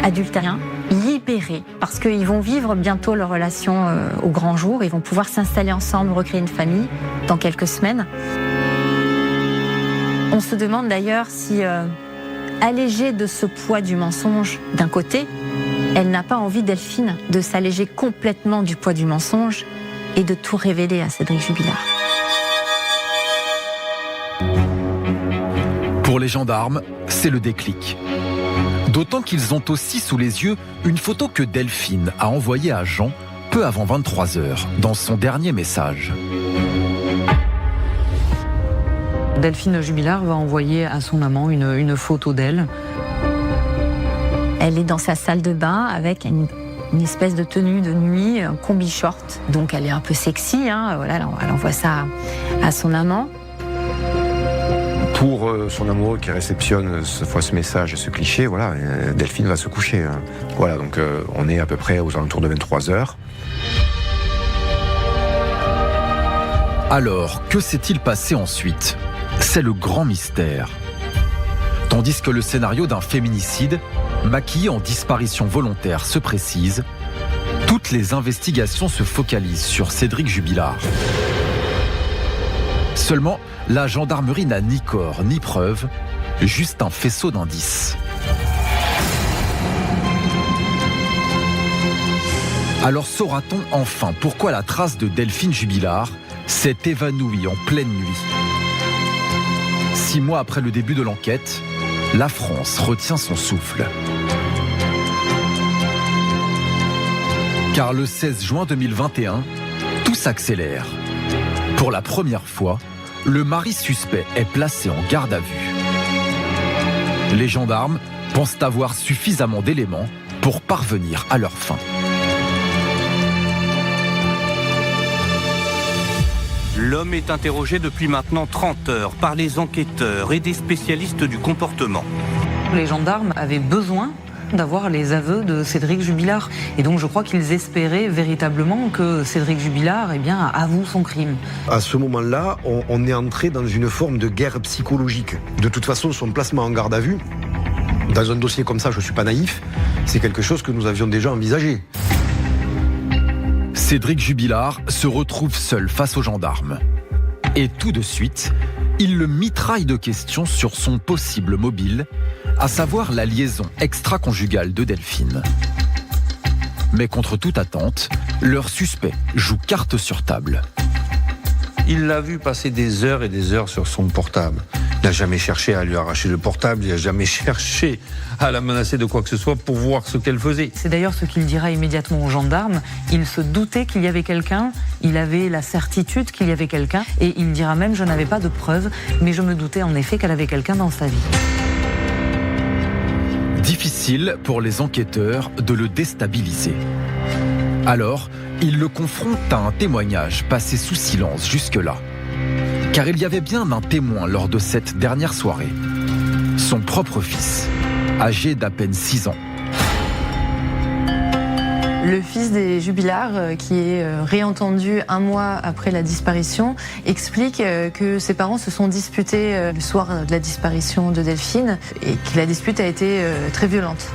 adultérien libéré parce qu'ils vont vivre bientôt leur relation au grand jour. Ils vont pouvoir s'installer ensemble, recréer une famille dans quelques semaines. On se demande d'ailleurs si, allégée de ce poids du mensonge d'un côté, elle n'a pas envie, Delphine, de s'alléger complètement du poids du mensonge et de tout révéler à Cédric Jubilard. Pour les gendarmes, c'est le déclic. D'autant qu'ils ont aussi sous les yeux une photo que Delphine a envoyée à Jean peu avant 23h, dans son dernier message. Delphine Jubilard va envoyer à son amant une photo d'elle. Elle est dans sa salle de bain avec une espèce de tenue de nuit, un combi short. Donc elle est un peu sexy, hein, voilà, elle envoie ça à son amant. Pour son amoureux qui réceptionne cette fois ce message et ce cliché, voilà, Delphine va se coucher. Voilà, donc on est à peu près aux alentours de 23h. Alors, que s'est-il passé ensuite ? C'est le grand mystère. Tandis que le scénario d'un féminicide, maquillé en disparition volontaire, se précise, toutes les investigations se focalisent sur Cédric Jubilard. Seulement, la gendarmerie n'a ni corps ni preuve, juste un faisceau d'indices. Alors saura-t-on enfin pourquoi la trace de Delphine Jubilard s'est évanouie en pleine nuit ? 6 mois après le début de l'enquête, la France retient son souffle. Car le 16 juin 2021, tout s'accélère. Pour la première fois, le mari suspect est placé en garde à vue. Les gendarmes pensent avoir suffisamment d'éléments pour parvenir à leur fin. L'homme est interrogé depuis maintenant 30 heures par les enquêteurs et des spécialistes du comportement. Les gendarmes avaient besoin d'avoir les aveux de Cédric Jubilard. Et donc je crois qu'ils espéraient véritablement que Cédric Jubilard avoue son crime. À ce moment-là, on est entré dans une forme de guerre psychologique. De toute façon, son placement en garde à vue, dans un dossier comme ça, je ne suis pas naïf, c'est quelque chose que nous avions déjà envisagé. Cédric Jubilard se retrouve seul face aux gendarmes. Et tout de suite, il le mitraille de questions sur son possible mobile, à savoir la liaison extra-conjugale de Delphine. Mais contre toute attente, leur suspect joue carte sur table. Il l'a vu passer des heures et des heures sur son portable. Il n'a jamais cherché à lui arracher le portable, il n'a jamais cherché à la menacer de quoi que ce soit pour voir ce qu'elle faisait. C'est d'ailleurs ce qu'il dira immédiatement aux gendarmes. Il se doutait qu'il y avait quelqu'un, il avait la certitude qu'il y avait quelqu'un, et il dira même « je n'avais pas de preuves, mais je me doutais en effet qu'elle avait quelqu'un dans sa vie ». Difficile pour les enquêteurs de le déstabiliser. Alors, ils le confrontent à un témoignage passé sous silence jusque-là. Car il y avait bien un témoin lors de cette dernière soirée. Son propre fils, âgé d'à peine 6 ans. Le fils des Jubilard, qui est réentendu un mois après la disparition, explique que ses parents se sont disputés le soir de la disparition de Delphine et que la dispute a été très violente.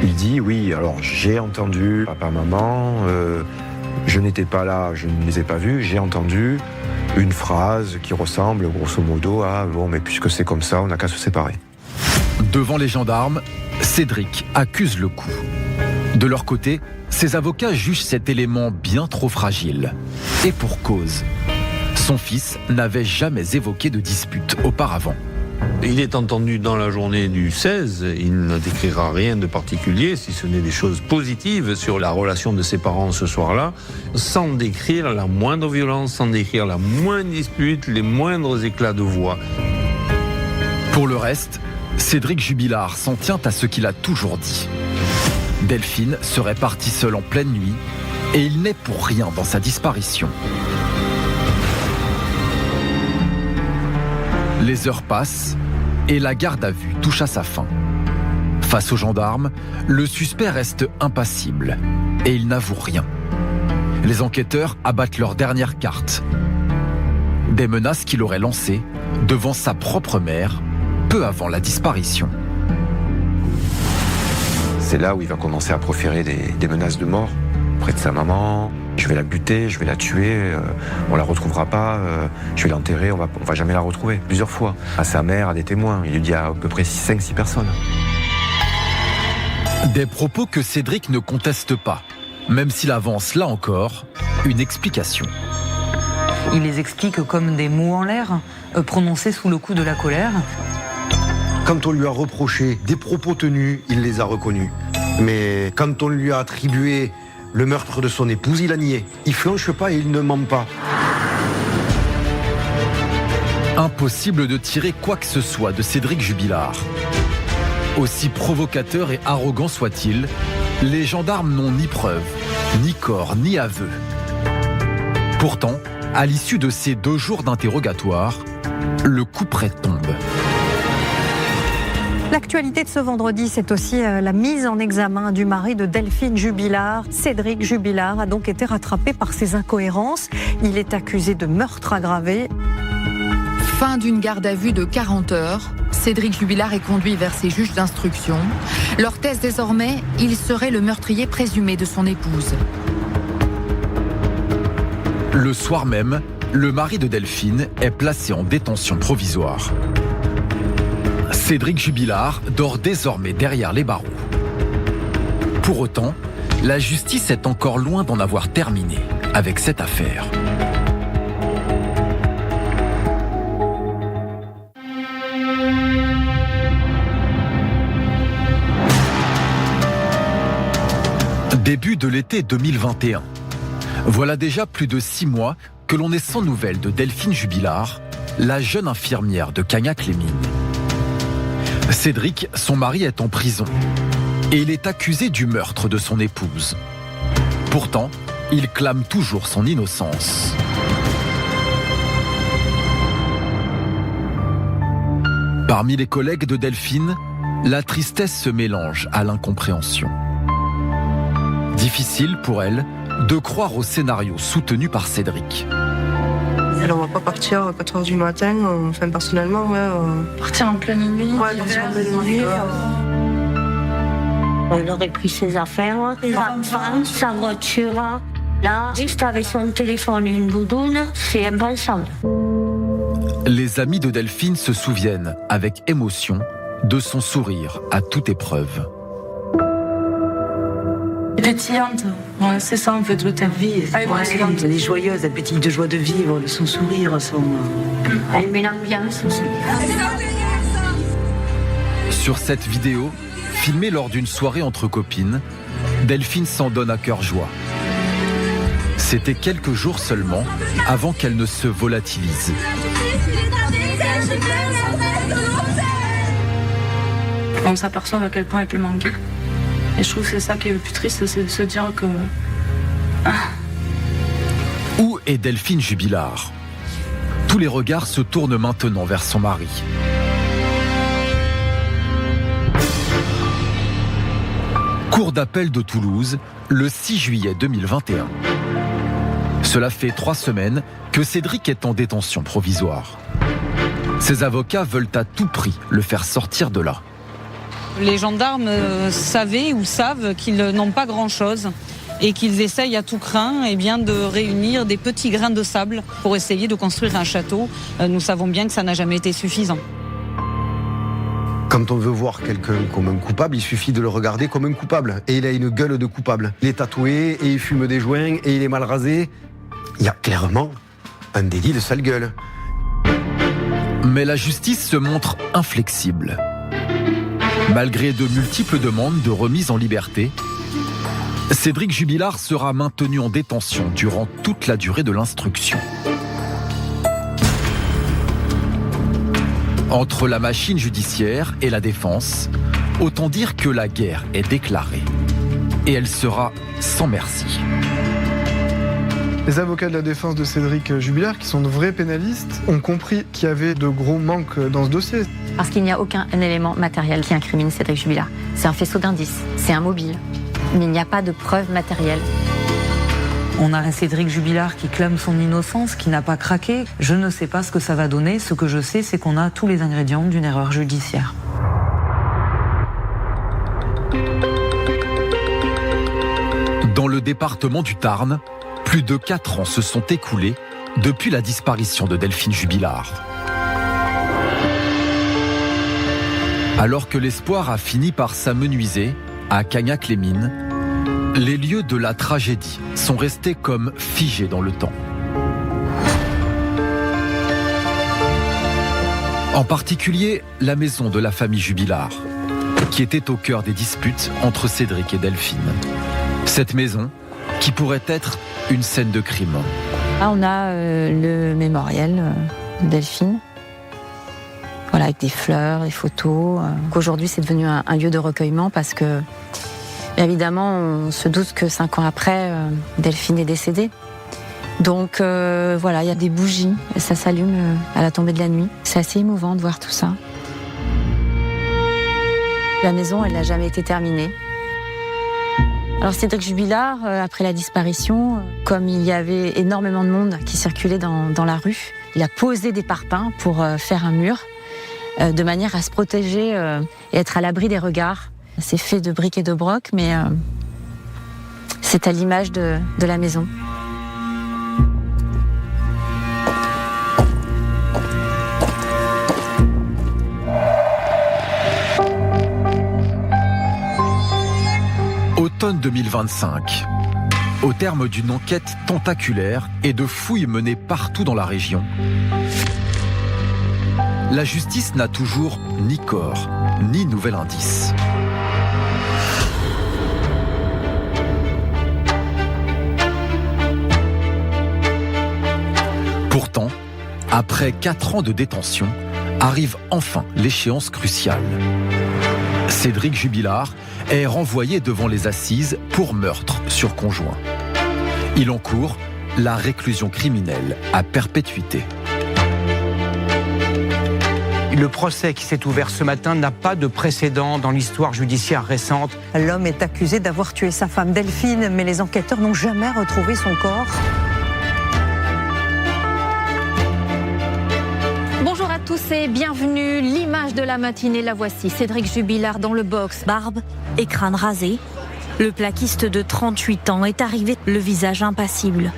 Il dit oui, alors j'ai entendu papa, maman, je n'étais pas là, je ne les ai pas vus, j'ai entendu une phrase qui ressemble grosso modo à « bon, mais puisque c'est comme ça, on n'a qu'à se séparer ». Devant les gendarmes, Cédric accuse le coup. De leur côté, ses avocats jugent cet élément bien trop fragile. Et pour cause. Son fils n'avait jamais évoqué de dispute auparavant. Il est entendu dans la journée du 16, il ne décrira rien de particulier, si ce n'est des choses positives sur la relation de ses parents ce soir-là, sans décrire la moindre violence, sans décrire la moindre dispute, les moindres éclats de voix. Pour le reste, Cédric Jubilard s'en tient à ce qu'il a toujours dit. Delphine serait partie seule en pleine nuit et il n'est pour rien dans sa disparition. Les heures passent et la garde à vue touche à sa fin. Face aux gendarmes, le suspect reste impassible et il n'avoue rien. Les enquêteurs abattent leur dernière carte. Des menaces qu'il aurait lancées devant sa propre mère peu avant la disparition. C'est là où il va commencer à proférer des menaces de mort auprès de sa maman. Je vais la buter, je vais la tuer, on la retrouvera pas, je vais l'enterrer, on va jamais la retrouver. Plusieurs fois. À sa mère, à des témoins. Il lui dit à peu près 5-6 personnes. Des propos que Cédric ne conteste pas, même s'il avance là encore une explication. Il les explique comme des mots en l'air, prononcés sous le coup de la colère. Quand on lui a reproché des propos tenus, il les a reconnus. Mais quand on lui a attribué le meurtre de son épouse, il a nié. Il flanche pas et il ne ment pas. Impossible de tirer quoi que ce soit de Cédric Jubilard. Aussi provocateur et arrogant soit-il, les gendarmes n'ont ni preuve, ni corps, ni aveu. Pourtant, à l'issue de ces 2 jours d'interrogatoire, le couperet tombe. L'actualité de ce vendredi, c'est aussi la mise en examen du mari de Delphine Jubilard. Cédric Jubilard a donc été rattrapé par ses incohérences. Il est accusé de meurtre aggravé. Fin d'une garde à vue de 40 heures. Cédric Jubilard est conduit vers ses juges d'instruction. Leur thèse désormais, il serait le meurtrier présumé de son épouse. Le soir même, le mari de Delphine est placé en détention provisoire. Cédric Jubilard dort désormais derrière les barreaux. Pour autant, la justice est encore loin d'en avoir terminé avec cette affaire. Début de l'été 2021. Voilà déjà plus de 6 mois que l'on est sans nouvelles de Delphine Jubilard, la jeune infirmière de Cagnac-les-Mines. Cédric, son mari, est en prison et il est accusé du meurtre de son épouse. Pourtant, il clame toujours son innocence. Parmi les collègues de Delphine, la tristesse se mélange à l'incompréhension. Difficile pour elle de croire au scénario soutenu par Cédric. Alors on va pas partir à 4h du matin, enfin personnellement, Partir en pleine nuit. Ouais, partir en pleine nuit. On aurait pris ses affaires, ses enfants, sa voiture. Là, juste avec son téléphone et une doudoune, c'est impensable. Les amis de Delphine se souviennent, avec émotion, de son sourire à toute épreuve. Pétillante, ouais, c'est ça en fait le terme. Elle est joyeuse, elle pétille de joie de vivre, son sourire, Elle met l'ambiance aussi. Sur cette vidéo, filmée lors d'une soirée entre copines, Delphine s'en donne à cœur joie. C'était quelques jours seulement avant qu'elle ne se volatilise. On s'aperçoit à quel point elle peut manquer. Et je trouve que c'est ça qui est le plus triste, c'est de se dire que... Où est Delphine Jubilard? Tous les regards se tournent maintenant vers son mari. Cour d'appel de Toulouse, le 6 juillet 2021. Cela fait 3 semaines que Cédric est en détention provisoire. Ses avocats veulent à tout prix le faire sortir de là. Les gendarmes savaient ou savent qu'ils n'ont pas grand-chose et qu'ils essayent à tout crin de réunir des petits grains de sable pour essayer de construire un château. Nous savons bien que ça n'a jamais été suffisant. Quand on veut voir quelqu'un comme un coupable, il suffit de le regarder comme un coupable. Et il a une gueule de coupable. Il est tatoué, et il fume des joints, et il est mal rasé. Il y a clairement un délit de sale gueule. Mais la justice se montre inflexible. Malgré de multiples demandes de remise en liberté, Cédric Jubilard sera maintenu en détention durant toute la durée de l'instruction. Entre la machine judiciaire et la défense, autant dire que la guerre est déclarée. Et elle sera sans merci. Les avocats de la défense de Cédric Jubilard, qui sont de vrais pénalistes, ont compris qu'il y avait de gros manques dans ce dossier. Parce qu'il n'y a aucun élément matériel qui incrimine Cédric Jubilard. C'est un faisceau d'indices, c'est un mobile. Mais il n'y a pas de preuve matérielle. On a un Cédric Jubilard qui clame son innocence, qui n'a pas craqué. Je ne sais pas ce que ça va donner. Ce que je sais, c'est qu'on a tous les ingrédients d'une erreur judiciaire. Dans le département du Tarn, plus de 4 ans se sont écoulés depuis la disparition de Delphine Jubilard. Alors que l'espoir a fini par s'amenuiser à Cagnac-les-Mines, les lieux de la tragédie sont restés comme figés dans le temps. En particulier, la maison de la famille Jubilard, qui était au cœur des disputes entre Cédric et Delphine. Cette maison qui pourrait être une scène de crime. Là, on a le mémorial de Delphine. Voilà, avec des fleurs, des photos. Aujourd'hui, c'est devenu un lieu de recueillement parce que, évidemment, on se doute que 5 ans après, Delphine est décédée. Donc voilà, il y a des bougies, et ça s'allume à la tombée de la nuit. C'est assez émouvant de voir tout ça. La maison, elle n'a jamais été terminée. Alors Cédric Jubilard, après la disparition, comme il y avait énormément de monde qui circulait dans la rue, il a posé des parpaings pour faire un mur, de manière à se protéger et être à l'abri des regards. C'est fait de briques et de broc, mais c'est à l'image de la maison. Automne 2025. Au terme d'une enquête tentaculaire et de fouilles menées partout dans la région, la justice n'a toujours ni corps, ni nouvel indice. Pourtant, après 4 ans de détention, arrive enfin l'échéance cruciale. Cédric Jubilard est renvoyé devant les assises pour meurtre sur conjoint. Il encourt la réclusion criminelle à perpétuité. Le procès qui s'est ouvert ce matin n'a pas de précédent dans l'histoire judiciaire récente. L'homme est accusé d'avoir tué sa femme Delphine, mais les enquêteurs n'ont jamais retrouvé son corps. Bonjour à tous et bienvenue. L'image de la matinée, la voici. Cédric Jubilard dans le box. Barbe et crâne rasé. Le plaquiste de 38 ans est arrivé, le visage impassible.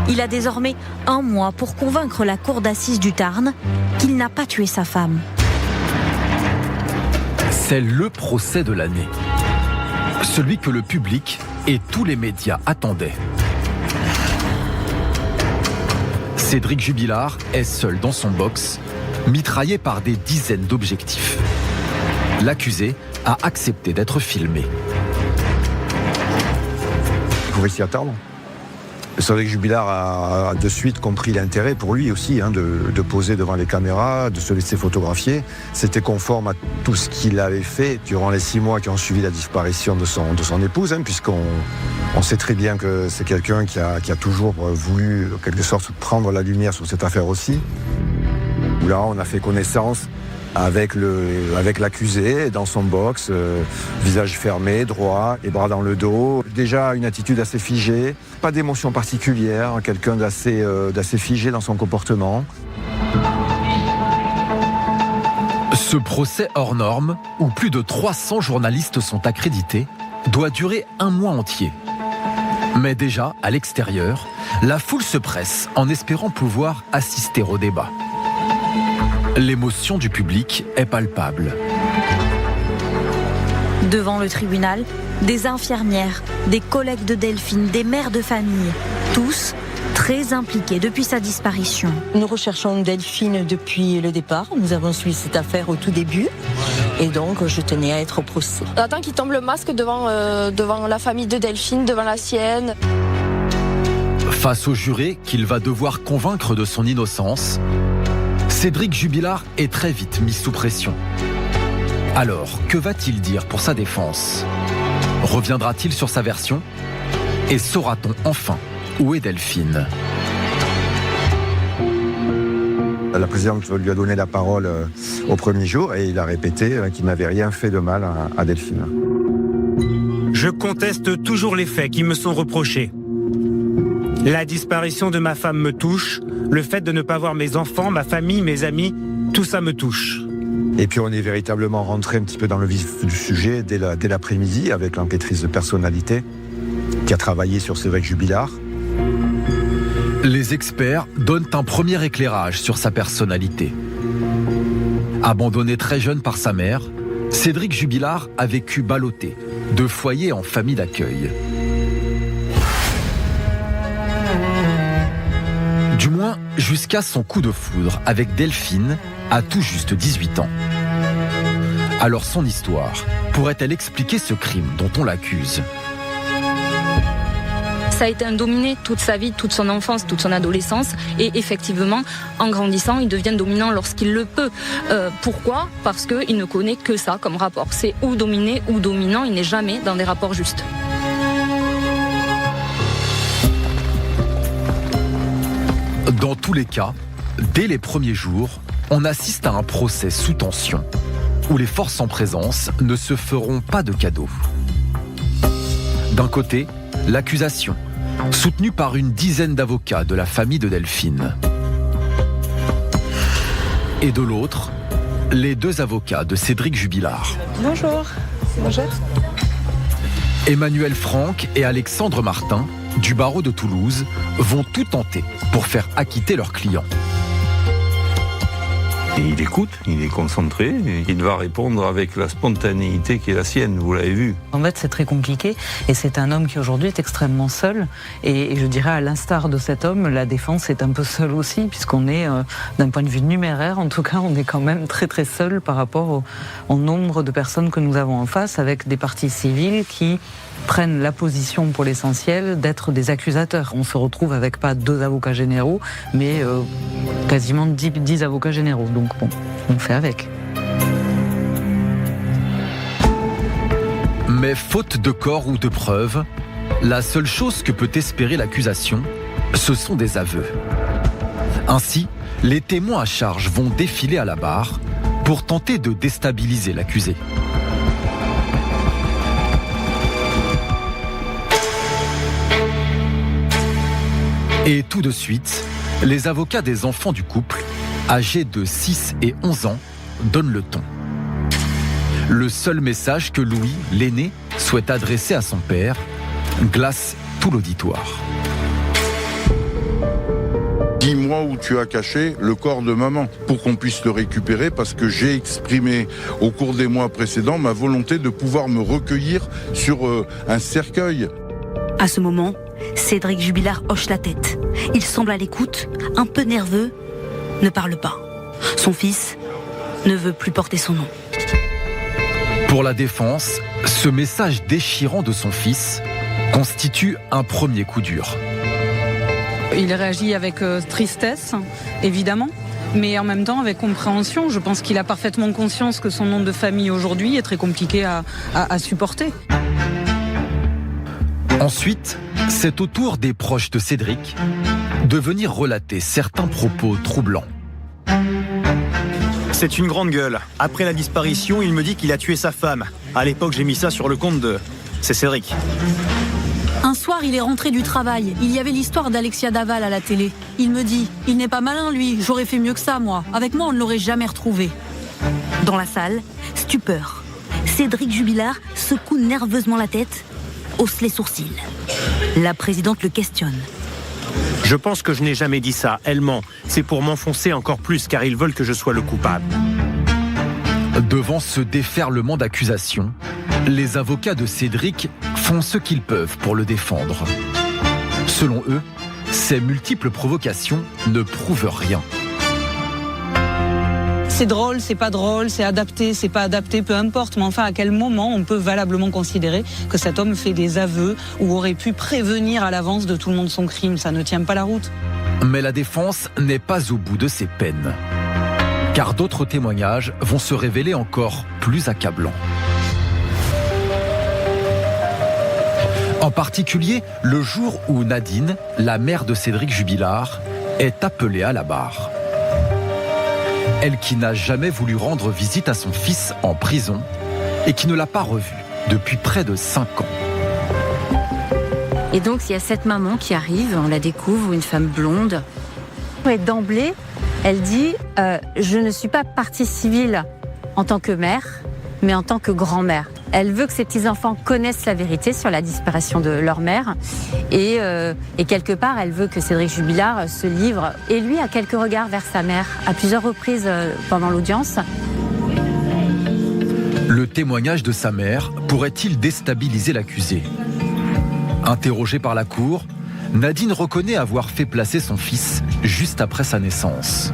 Il a désormais 1 mois pour convaincre la cour d'assises du Tarn qu'il n'a pas tué sa femme. C'est le procès de l'année. Celui que le public et tous les médias attendaient. Cédric Jubilard est seul dans son box, mitraillé par des dizaines d'objectifs. L'accusé a accepté d'être filmé. Il pouvait s'y attendre. Cédric Jubilard a de suite compris l'intérêt pour lui aussi de poser devant les caméras, de se laisser photographier. C'était conforme à tout ce qu'il avait fait durant les 6 mois qui ont suivi la disparition de son épouse, puisqu'on sait très bien que c'est quelqu'un qui a toujours voulu, en quelque sorte, prendre la lumière sur cette affaire aussi. Là, on a fait connaissance avec l'accusé dans son box, visage fermé, droit, les bras dans le dos. Déjà une attitude assez figée, pas d'émotion particulière, quelqu'un d'assez figé dans son comportement. Ce procès hors norme, où plus de 300 journalistes sont accrédités, doit durer 1 mois entier. Mais déjà, à l'extérieur, la foule se presse en espérant pouvoir assister au débat. L'émotion du public est palpable. Devant le tribunal, des infirmières, des collègues de Delphine, des mères de famille, tous très impliqués depuis sa disparition. Nous recherchons Delphine depuis le départ. Nous avons suivi cette affaire au tout début. Et donc, je tenais à être au procès. On attend qu'il tombe le masque devant la famille de Delphine, devant la sienne. Face au juré qu'il va devoir convaincre de son innocence, Cédric Jubilard est très vite mis sous pression. Alors, que va-t-il dire pour sa défense? Reviendra-t-il sur sa version? Et saura-t-on enfin où est Delphine? La présidente lui a donné la parole au premier jour et il a répété qu'il n'avait rien fait de mal à Delphine. Je conteste toujours les faits qui me sont reprochés. La disparition de ma femme me touche. Le fait de ne pas voir mes enfants, ma famille, mes amis, tout ça me touche. Et puis on est véritablement rentré un petit peu dans le vif du sujet dès l'après-midi avec l'enquêtrice de personnalité qui a travaillé sur Cédric Jubilard. Les experts donnent un premier éclairage sur sa personnalité. Abandonné très jeune par sa mère, Cédric Jubilard a vécu ballotté, de foyer en famille d'accueil. Du moins, jusqu'à son coup de foudre avec Delphine, à tout juste 18 ans. Alors son histoire pourrait-elle expliquer ce crime dont on l'accuse ? Ça a été un dominé toute sa vie, toute son enfance, toute son adolescence. Et effectivement, en grandissant, il devient dominant lorsqu'il le peut. Pourquoi ? Parce qu'il ne connaît que ça comme rapport. C'est ou dominé ou dominant, il n'est jamais dans des rapports justes. Dans tous les cas, dès les premiers jours, on assiste à un procès sous tension, où les forces en présence ne se feront pas de cadeaux. D'un côté, l'accusation, soutenue par une dizaine d'avocats de la famille de Delphine. Et de l'autre, les 2 avocats de Cédric Jubilard. Bonjour. Bonjour. Emmanuel Franck et Alexandre Martin, du barreau de Toulouse, vont tout tenter pour faire acquitter leur client. Il écoute, il est concentré, il va répondre avec la spontanéité qui est la sienne, vous l'avez vu. En fait, c'est très compliqué et c'est un homme qui aujourd'hui est extrêmement seul. Et je dirais, à l'instar de cet homme, la défense est un peu seule aussi, puisqu'on est, d'un point de vue numéraire, en tout cas, on est quand même très très seul par rapport au nombre de personnes que nous avons en face, avec des parties civiles qui prennent la position pour l'essentiel d'être des accusateurs. On se retrouve avec pas 2 avocats généraux, mais quasiment 10 avocats généraux. Donc bon, on fait avec. Mais faute de corps ou de preuves, la seule chose que peut espérer l'accusation, ce sont des aveux. Ainsi, les témoins à charge vont défiler à la barre pour tenter de déstabiliser l'accusé. Et tout de suite, les avocats des enfants du couple, âgés de 6 et 11 ans, donnent le ton. Le seul message que Louis, l'aîné, souhaite adresser à son père, glace tout l'auditoire. 10 mois où tu as caché le corps de maman pour qu'on puisse le récupérer, parce que j'ai exprimé au cours des mois précédents ma volonté de pouvoir me recueillir sur un cercueil. À ce moment, Cédric Jubilard hoche la tête. Il semble à l'écoute, un peu nerveux, ne parle pas. Son fils ne veut plus porter son nom. Pour la défense, ce message déchirant de son fils constitue un premier coup dur. Il réagit avec tristesse, évidemment, mais en même temps avec compréhension. Je pense qu'il a parfaitement conscience que son nom de famille aujourd'hui est très compliqué à supporter. Ensuite, c'est au tour des proches de Cédric de venir relater certains propos troublants. C'est une grande gueule. Après la disparition, il me dit qu'il a tué sa femme. À l'époque, j'ai mis ça sur le compte de... C'est Cédric. Un soir, il est rentré du travail. Il y avait l'histoire d'Alexia Daval à la télé. Il me dit, il n'est pas malin lui, j'aurais fait mieux que ça moi. Avec moi, on ne l'aurait jamais retrouvé. Dans la salle, stupeur. Cédric Jubilard secoue nerveusement la tête, hausse les sourcils. La présidente le questionne. Je pense que je n'ai jamais dit ça. Elle ment. C'est pour m'enfoncer encore plus, car ils veulent que je sois le coupable. Devant ce déferlement d'accusations, les avocats de Cédric font ce qu'ils peuvent pour le défendre. Selon eux, ces multiples provocations ne prouvent rien. C'est drôle, c'est pas drôle, c'est adapté, c'est pas adapté, peu importe. Mais enfin, à quel moment on peut valablement considérer que cet homme fait des aveux ou aurait pu prévenir à l'avance de tout le monde son crime? Ça ne tient pas la route. Mais la défense n'est pas au bout de ses peines. Car d'autres témoignages vont se révéler encore plus accablants. En particulier, le jour où Nadine, la mère de Cédric Jubilard, est appelée à la barre. Elle qui n'a jamais voulu rendre visite à son fils en prison et qui ne l'a pas revu depuis près de 5 ans. Et donc, il y a cette maman qui arrive, on la découvre, une femme blonde. Et d'emblée, elle dit je ne suis pas partie civile en tant que mère, mais en tant que grand-mère. Elle veut que ses petits-enfants connaissent la vérité sur la disparition de leur mère. Et quelque part, elle veut que Cédric Jubilard se livre. Et lui a quelques regards vers sa mère, à plusieurs reprises pendant l'audience. Le témoignage de sa mère pourrait-il déstabiliser l'accusé ? Interrogée par la cour, Nadine reconnaît avoir fait placer son fils juste après sa naissance.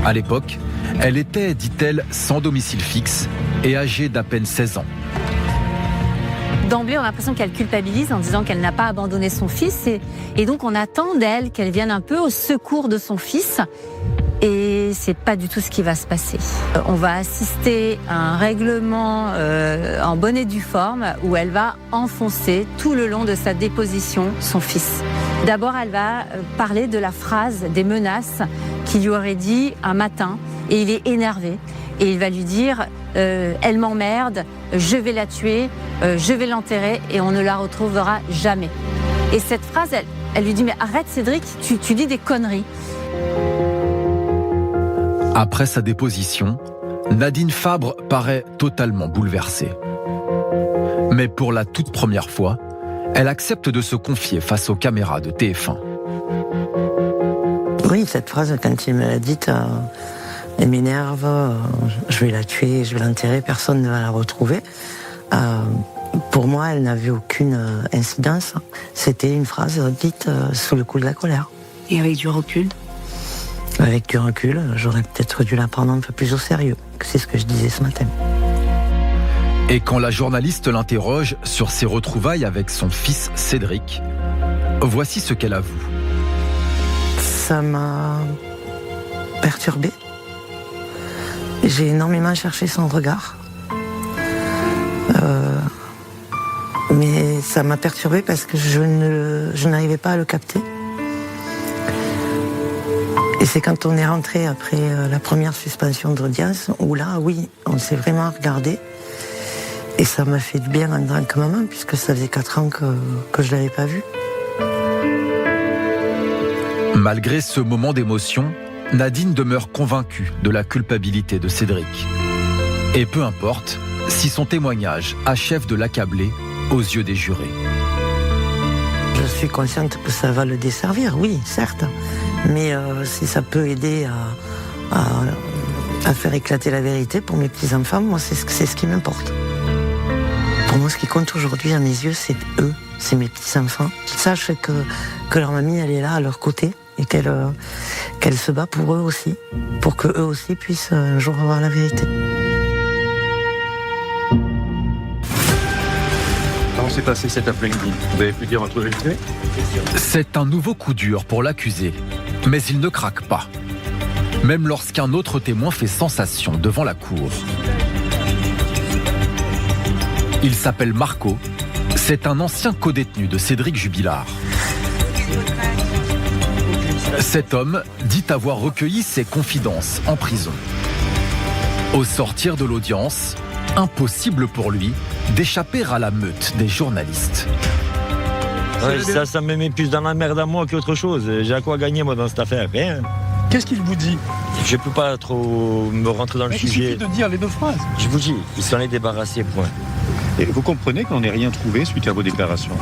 À l'époque, elle était, dit-elle, sans domicile fixe et âgée d'à peine 16 ans. D'emblée, on a l'impression qu'elle culpabilise en disant qu'elle n'a pas abandonné son fils. Et donc, on attend d'elle qu'elle vienne un peu au secours de son fils. Et c'est pas du tout ce qui va se passer. On va assister à un règlement en bonne et due forme où elle va enfoncer tout le long de sa déposition son fils. D'abord, elle va parler de la phrase, des menaces qu'il lui aurait dit un matin. Et il est énervé. Et il va lui dire elle m'emmerde, je vais la tuer, je vais l'enterrer et on ne la retrouvera jamais. Et cette phrase, elle lui dit mais arrête Cédric, tu dis des conneries. Après sa déposition, Nadine Fabre paraît totalement bouleversée. Mais pour la toute première fois, elle accepte de se confier face aux caméras de TF1. Oui, cette phrase, quand il me l'a dite, elle m'énerve, je vais la tuer, je vais l'enterrer, personne ne va la retrouver. Pour moi, elle n'avait aucune incidence. C'était une phrase dite sous le coup de la colère. Et avec du recul ? Avec du recul, j'aurais peut-être dû la prendre un peu plus au sérieux. C'est ce que je disais ce matin. Et quand la journaliste l'interroge sur ses retrouvailles avec son fils Cédric, voici ce qu'elle avoue. Ça m'a perturbée. J'ai énormément cherché son regard. Mais ça m'a perturbée parce que je n'arrivais pas à le capter. Et c'est quand on est rentré après la première suspension d'audience où là, oui, on s'est vraiment regardé. Et ça m'a fait du bien en tant que maman, puisque ça faisait 4 ans que je ne l'avais pas vu. Malgré ce moment d'émotion, Nadine demeure convaincue de la culpabilité de Cédric. Et peu importe si son témoignage achève de l'accabler aux yeux des jurés. Je suis consciente que ça va le desservir, oui, certes. Mais si ça peut aider à faire éclater la vérité pour mes petits-enfants, moi, c'est ce qui m'importe. Pour moi, ce qui compte aujourd'hui à mes yeux, c'est eux, c'est mes petits-enfants. Qu'ils sachent que leur mamie, elle est là à leur côté et qu'elle se bat pour eux aussi, pour qu'eux aussi puissent un jour avoir la vérité. Comment s'est passé cet après-midi? Vous avez pu dire votre vérité? C'est un nouveau coup dur pour l'accusé, mais il ne craque pas. Même lorsqu'un autre témoin fait sensation devant la cour. Il s'appelle Marco. C'est un ancien codétenu de Cédric Jubilard. Cet homme dit avoir recueilli ses confidences en prison. Au sortir de l'audience, impossible pour lui d'échapper à la meute des journalistes. Ouais, ça me met plus dans la merde à moi qu'autre chose. J'ai à quoi gagner moi dans cette affaire? Rien. Qu'est-ce qu'il vous dit? Je peux pas trop me rentrer dans le sujet. Il suffit de dire les 2 phrases. Je vous dis, il s'en est débarrassé, point. Et vous comprenez qu'on n'ait rien trouvé suite à vos déclarations?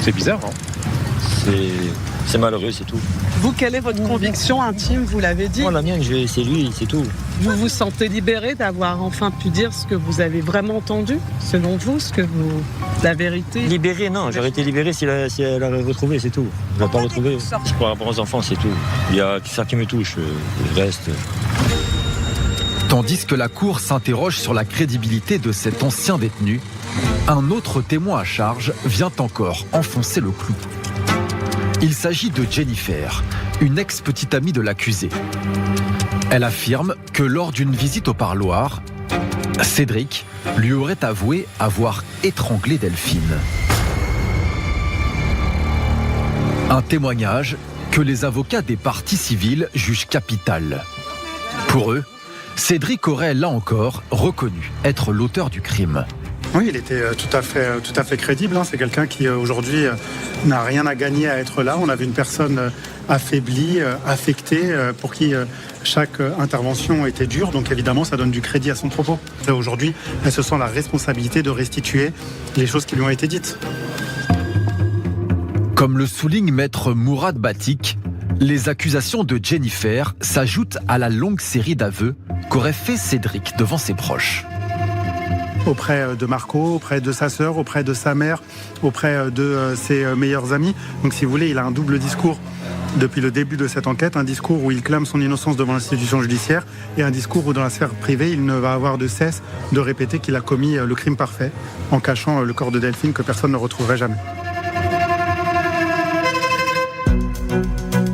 C'est bizarre, hein? C'est malheureux, c'est tout. Vous, quelle est votre conviction intime? Vous l'avez dit. Moi, la mienne, c'est lui, c'est tout. Vous vous sentez libéré d'avoir enfin pu dire ce que vous avez vraiment entendu? Selon vous, la vérité? Libéré, non. J'aurais été libéré si elle avait retrouvé, c'est tout. Je ne l'ai pas retrouvé. Par rapport aux enfants, c'est tout. Il y a ça qui me touche. Le reste... Tandis que la cour s'interroge sur la crédibilité de cet ancien détenu, un autre témoin à charge vient encore enfoncer le clou. Il s'agit de Jennifer, une ex-petite amie de l'accusé. Elle affirme que lors d'une visite au parloir, Cédric lui aurait avoué avoir étranglé Delphine. Un témoignage que les avocats des parties civiles jugent capital. Pour eux, Cédric aurait là encore reconnu être l'auteur du crime. Oui, il était tout à fait crédible. C'est quelqu'un qui aujourd'hui n'a rien à gagner à être là. On avait une personne affaiblie, affectée, pour qui chaque intervention était dure. Donc évidemment, ça donne du crédit à son propos. Et aujourd'hui, elle se sent la responsabilité de restituer les choses qui lui ont été dites. Comme le souligne maître Mourad Batik, les accusations de Jennifer s'ajoutent à la longue série d'aveux qu'aurait fait Cédric devant ses proches. Auprès de Marco, auprès de sa sœur, auprès de sa mère, auprès de ses meilleurs amis. Donc si vous voulez, il a un double discours depuis le début de cette enquête, un discours où il clame son innocence devant l'institution judiciaire et un discours où dans la sphère privée, il ne va avoir de cesse de répéter qu'il a commis le crime parfait en cachant le corps de Delphine que personne ne retrouverait jamais.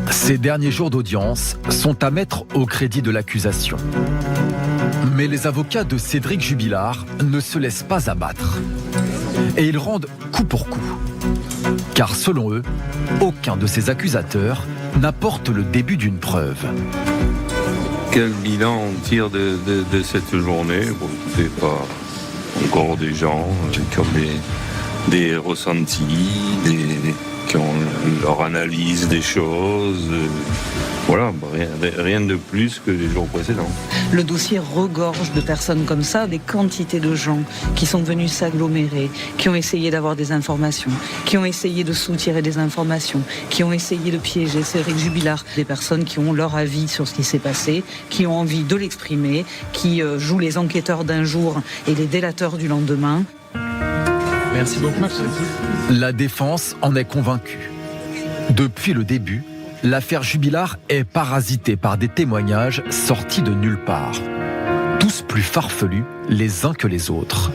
Ces derniers jours d'audience sont à mettre au crédit de l'accusation. Mais les avocats de Cédric Jubilard ne se laissent pas abattre. Et ils rendent coup pour coup. Car selon eux, aucun de ces accusateurs n'apporte le début d'une preuve. Quel bilan on tire de cette journée? Bon, écoutez, pas encore des gens qui ont des ressentis, qui ont leur analyse des choses. Voilà, rien de plus que les jours précédents. Le dossier regorge de personnes comme ça, des quantités de gens qui sont venus s'agglomérer, qui ont essayé d'avoir des informations, qui ont essayé de soutirer des informations, qui ont essayé de piéger Cédric Jubilard. Des personnes qui ont leur avis sur ce qui s'est passé, qui ont envie de l'exprimer, qui jouent les enquêteurs d'un jour et les délateurs du lendemain. Merci beaucoup. La défense en est convaincue. Depuis le début, l'affaire Jubilard est parasitée par des témoignages sortis de nulle part. Tous plus farfelus les uns que les autres.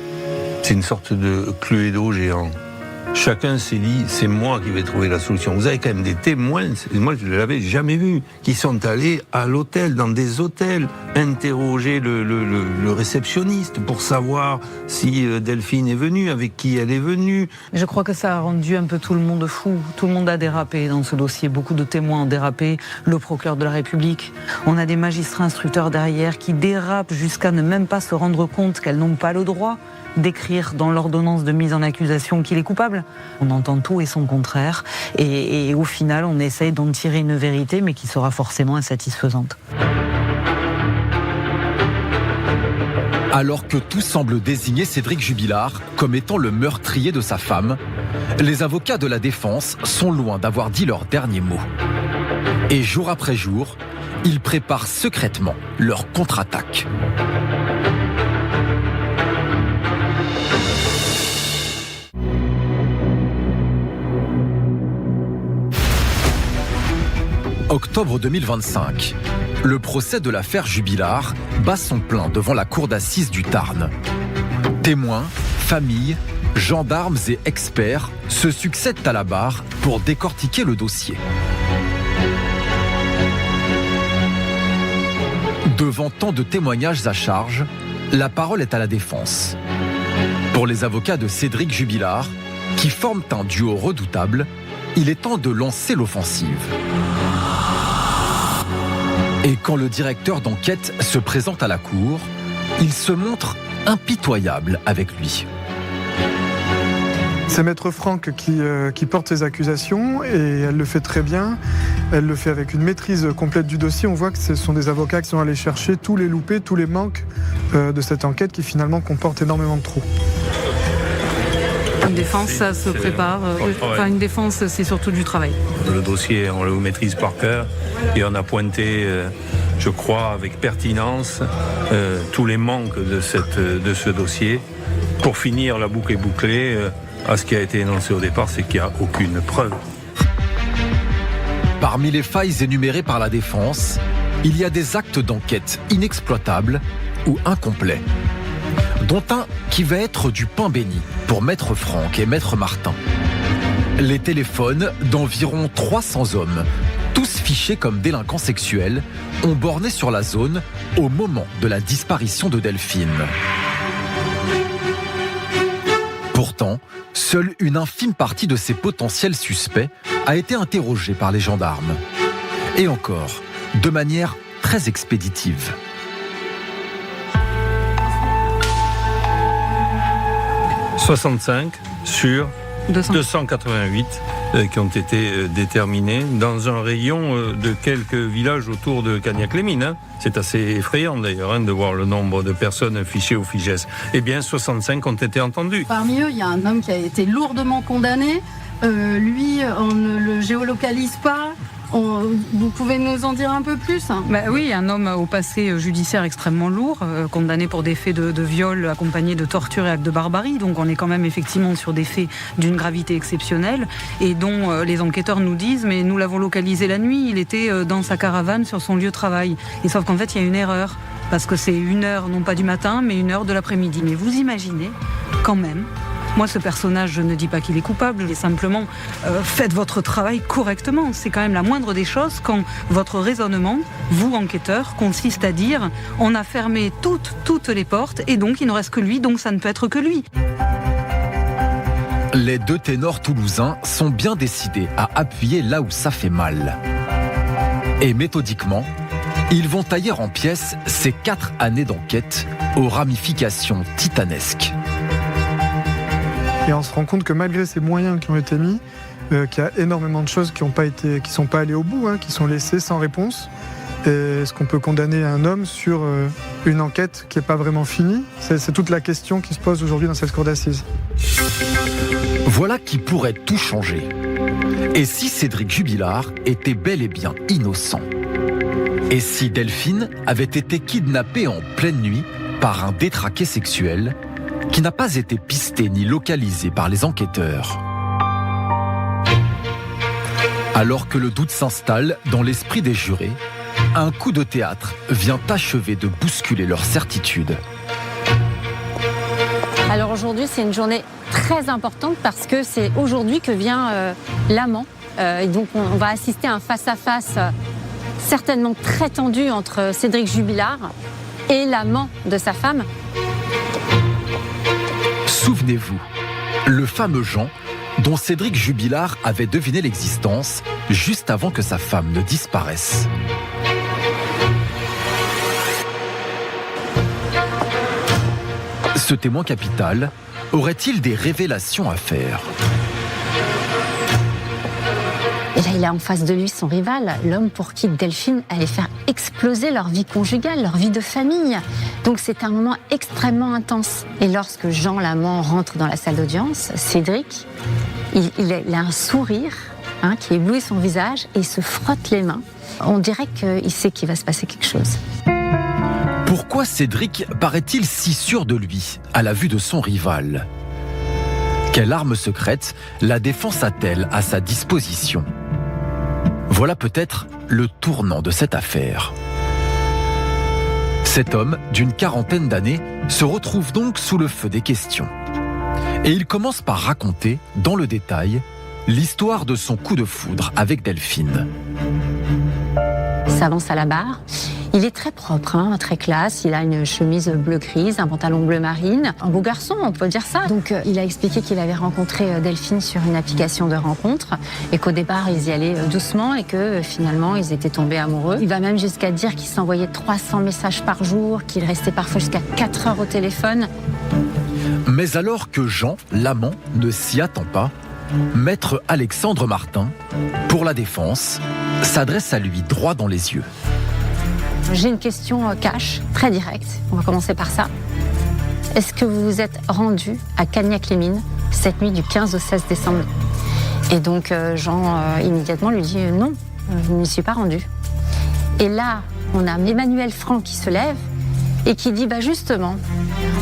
C'est une sorte de Cluedo géant. Chacun s'est dit, c'est moi qui vais trouver la solution. Vous avez quand même des témoins, moi je ne l'avais jamais vu, qui sont allés à l'hôtel, dans des hôtels, interroger le réceptionniste pour savoir si Delphine est venue, avec qui elle est venue. Je crois que ça a rendu un peu tout le monde fou. Tout le monde a dérapé dans ce dossier. Beaucoup de témoins ont dérapé. Le procureur de la République. On a des magistrats instructeurs derrière qui dérapent jusqu'à ne même pas se rendre compte qu'elles n'ont pas le droit d'écrire dans l'ordonnance de mise en accusation qu'il est coupable. On entend tout et son contraire. Et au final, on essaye d'en tirer une vérité, mais qui sera forcément insatisfaisante. Alors que tout semble désigner Cédric Jubilard comme étant le meurtrier de sa femme, les avocats de la défense sont loin d'avoir dit leur dernier mot. Et jour après jour, ils préparent secrètement leur contre-attaque. Octobre 2025. Le procès de l'affaire Jubilard bat son plein devant la cour d'assises du Tarn. Témoins, familles, gendarmes et experts se succèdent à la barre pour décortiquer le dossier. Devant tant de témoignages à charge, la parole est à la défense. Pour les avocats de Cédric Jubilard, qui forment un duo redoutable, il est temps de lancer l'offensive. Et quand le directeur d'enquête se présente à la cour, il se montre impitoyable avec lui. C'est Maître Franck qui porte ces accusations et elle le fait très bien. Elle le fait avec une maîtrise complète du dossier. On voit que ce sont des avocats qui sont allés chercher tous les loupés, tous les manques de cette enquête qui finalement comporte énormément de trous. Une défense, ça se prépare. Enfin, une défense, c'est surtout du travail. Le dossier, on le maîtrise par cœur et on a pointé, je crois, avec pertinence, tous les manques de ce dossier. Pour finir, la boucle est bouclée. À ce qui a été énoncé au départ, c'est qu'il n'y a aucune preuve. Parmi les failles énumérées par la défense, il y a des actes d'enquête inexploitables ou incomplets, dont un qui va être du pain béni pour Maître Franck et Maître Martin. Les téléphones d'environ 300 hommes, tous fichés comme délinquants sexuels, ont borné sur la zone au moment de la disparition de Delphine. Pourtant, seule une infime partie de ces potentiels suspects a été interrogée par les gendarmes. Et encore, de manière très expéditive. 65 sur 288 qui ont été déterminés dans un rayon de quelques villages autour de Cagnac-les-Mines. C'est assez effrayant d'ailleurs de voir le nombre de personnes fichées au FIGES. Eh bien, 65 ont été entendus. Parmi eux, il y a un homme qui a été lourdement condamné. Lui, on ne le géolocalise pas. Vous pouvez nous en dire un peu plus ? Oui, un homme au passé judiciaire extrêmement lourd, condamné pour des faits de viol accompagnés de torture et actes de barbarie. Donc on est quand même effectivement sur des faits d'une gravité exceptionnelle et dont les enquêteurs nous disent mais nous l'avons localisé la nuit, il était dans sa caravane sur son lieu de travail. Et sauf qu'en fait il y a une erreur, parce que c'est 1h non pas du matin mais 1h de l'après-midi. Mais vous imaginez quand même. Moi, ce personnage, je ne dis pas qu'il est coupable, mais simplement faites votre travail correctement. C'est quand même la moindre des choses quand votre raisonnement, vous, enquêteur, consiste à dire on a fermé toutes les portes et donc il ne reste que lui, donc ça ne peut être que lui. Les deux ténors toulousains sont bien décidés à appuyer là où ça fait mal. Et méthodiquement, ils vont tailler en pièces ces 4 années d'enquête aux ramifications titanesques. Et on se rend compte que malgré ces moyens qui ont été mis, qu'il y a énormément de choses qui sont pas allées au bout, qui sont laissées sans réponse. Est-ce qu'on peut condamner un homme sur une enquête qui n'est pas vraiment finie ? C'est toute la question qui se pose aujourd'hui dans cette cour d'assises. Voilà qui pourrait tout changer. Et si Cédric Jubilard était bel et bien innocent ? Et si Delphine avait été kidnappée en pleine nuit par un détraqué sexuel qui n'a pas été pisté ni localisé par les enquêteurs. Alors que le doute s'installe dans l'esprit des jurés, un coup de théâtre vient achever de bousculer leur certitude. Alors aujourd'hui, c'est une journée très importante parce que c'est aujourd'hui que vient l'amant. Et donc on va assister à un face-à-face certainement très tendu entre Cédric Jubilard et l'amant de sa femme. Souvenez-vous, le fameux Jean dont Cédric Jubilard avait deviné l'existence juste avant que sa femme ne disparaisse. Ce témoin capital aurait-il des révélations à faire ? Et là, il a en face de lui son rival, l'homme pour qui Delphine allait faire exploser leur vie conjugale, leur vie de famille. Donc c'est un moment extrêmement intense. Et lorsque Jean, l'amant, rentre dans la salle d'audience, Cédric, il a un sourire qui éblouit son visage et il se frotte les mains. On dirait qu'il sait qu'il va se passer quelque chose. Pourquoi Cédric paraît-il si sûr de lui à la vue de son rival ? Quelle arme secrète la défense a-t-elle à sa disposition ? Voilà peut-être le tournant de cette affaire. Cet homme, d'une quarantaine d'années, se retrouve donc sous le feu des questions. Et il commence par raconter, dans le détail, l'histoire de son coup de foudre avec Delphine. Il s'avance à la barre. Il est très propre, très classe. Il a une chemise bleu grise, un pantalon bleu marine. Un beau garçon, on peut dire ça. Donc, il a expliqué qu'il avait rencontré Delphine sur une application de rencontre et qu'au départ, ils y allaient doucement et que finalement, ils étaient tombés amoureux. Il va même jusqu'à dire qu'il s'envoyait 300 messages par jour, qu'il restait parfois jusqu'à 4 heures au téléphone. Mais alors que Jean, l'amant, ne s'y attend pas, Maître Alexandre Martin, pour la défense, s'adresse à lui droit dans les yeux. J'ai une question cash, très directe. On va commencer par ça. Est-ce que vous vous êtes rendu à Cagnac-les-Mines cette nuit du 15 au 16 décembre ? Et donc Jean immédiatement lui dit non, je ne m'y suis pas rendu. Et là, on a Emmanuel Franck qui se lève et qui dit justement,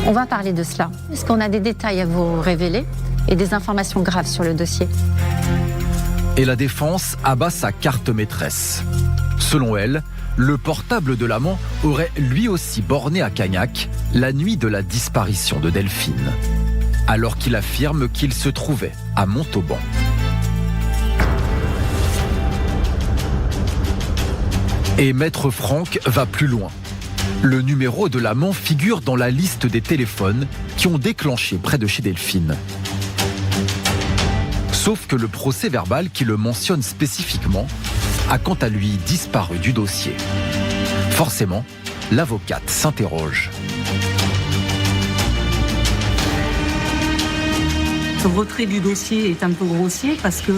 on va parler de cela. Est-ce qu'on a des détails à vous révéler et des informations graves sur le dossier ? Et la défense abat sa carte maîtresse. Selon elle, le portable de l'amant aurait lui aussi borné à Cagnac la nuit de la disparition de Delphine, alors qu'il affirme qu'il se trouvait à Montauban. Et Maître Franck va plus loin. Le numéro de l'amant figure dans la liste des téléphones qui ont déclenché près de chez Delphine. Sauf que le procès-verbal qui le mentionne spécifiquement a quant à lui disparu du dossier. Forcément, l'avocate s'interroge. Ce retrait du dossier est un peu grossier parce que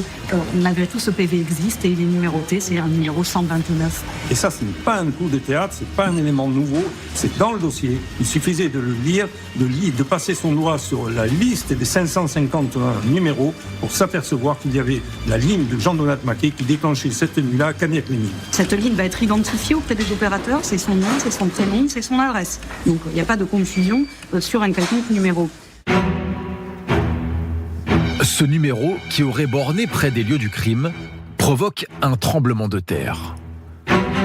malgré tout ce PV existe et il est numéroté, c'est un numéro 129. Et ça, ce n'est pas un coup de théâtre, c'est pas un élément nouveau, c'est dans le dossier. Il suffisait de le lire, de passer son doigt sur la liste des 551 numéros pour s'apercevoir qu'il y avait la ligne de Jean-Donat Maquet qui déclenchait cette nuit-là à Cagnac-les-Mines. Cette ligne va être identifiée auprès des opérateurs, c'est son nom, c'est son prénom, c'est son adresse. Donc il n'y a pas de confusion sur un quelconque numéro. Ce numéro, qui aurait borné près des lieux du crime, provoque un tremblement de terre.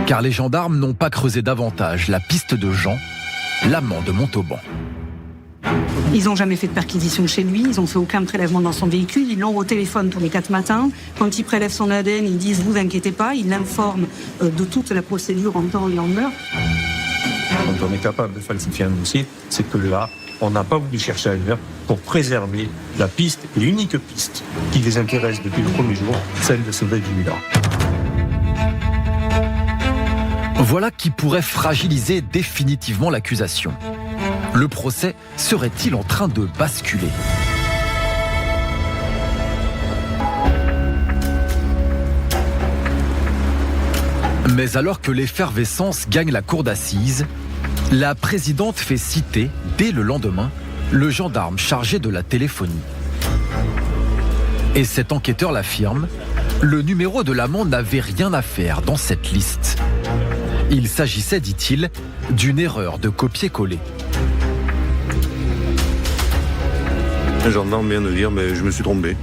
Car les gendarmes n'ont pas creusé davantage la piste de Jean, l'amant de Montauban. Ils n'ont jamais fait de perquisition chez lui, ils n'ont fait aucun prélèvement dans son véhicule, ils l'ont au téléphone tous les 4 matins. Quand ils prélèvent son ADN, ils disent « vous inquiétez pas », ils l'informent de toute la procédure en temps et en heure. Quand on est capable de falsifier un dossier, c'est que là, on n'a pas voulu chercher ailleurs pour préserver la piste, l'unique piste qui les intéresse depuis le premier jour, celle de Cédric Jubilard. Voilà qui pourrait fragiliser définitivement l'accusation. Le procès serait-il en train de basculer ? Mais alors que l'effervescence gagne la cour d'assises, la présidente fait citer, dès le lendemain, le gendarme chargé de la téléphonie. Et cet enquêteur l'affirme, le numéro de l'amant n'avait rien à faire dans cette liste. Il s'agissait, dit-il, d'une erreur de copier-coller. Le gendarme vient de dire, mais je me suis trompé.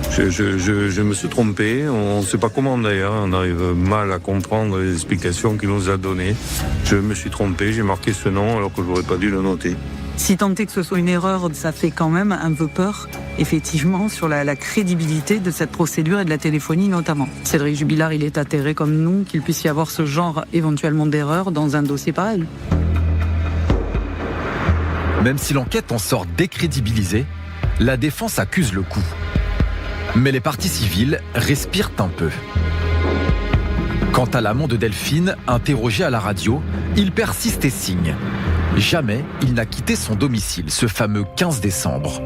Je me suis trompé, on ne sait pas comment d'ailleurs, on arrive mal à comprendre les explications qu'il nous a données. Je me suis trompé, j'ai marqué ce nom alors que je n'aurais pas dû le noter. Si tant est que ce soit une erreur, ça fait quand même un peu peur, effectivement, sur la crédibilité de cette procédure et de la téléphonie notamment. Cédric Jubilard, il est atterré comme nous, qu'il puisse y avoir ce genre éventuellement d'erreur dans un dossier pareil. Même si l'enquête en sort décrédibilisée, la défense accuse le coup. Mais les parties civiles respirent un peu. Quant à l'amant de Delphine, interrogé à la radio, il persiste et signe. Jamais il n'a quitté son domicile ce fameux 15 décembre.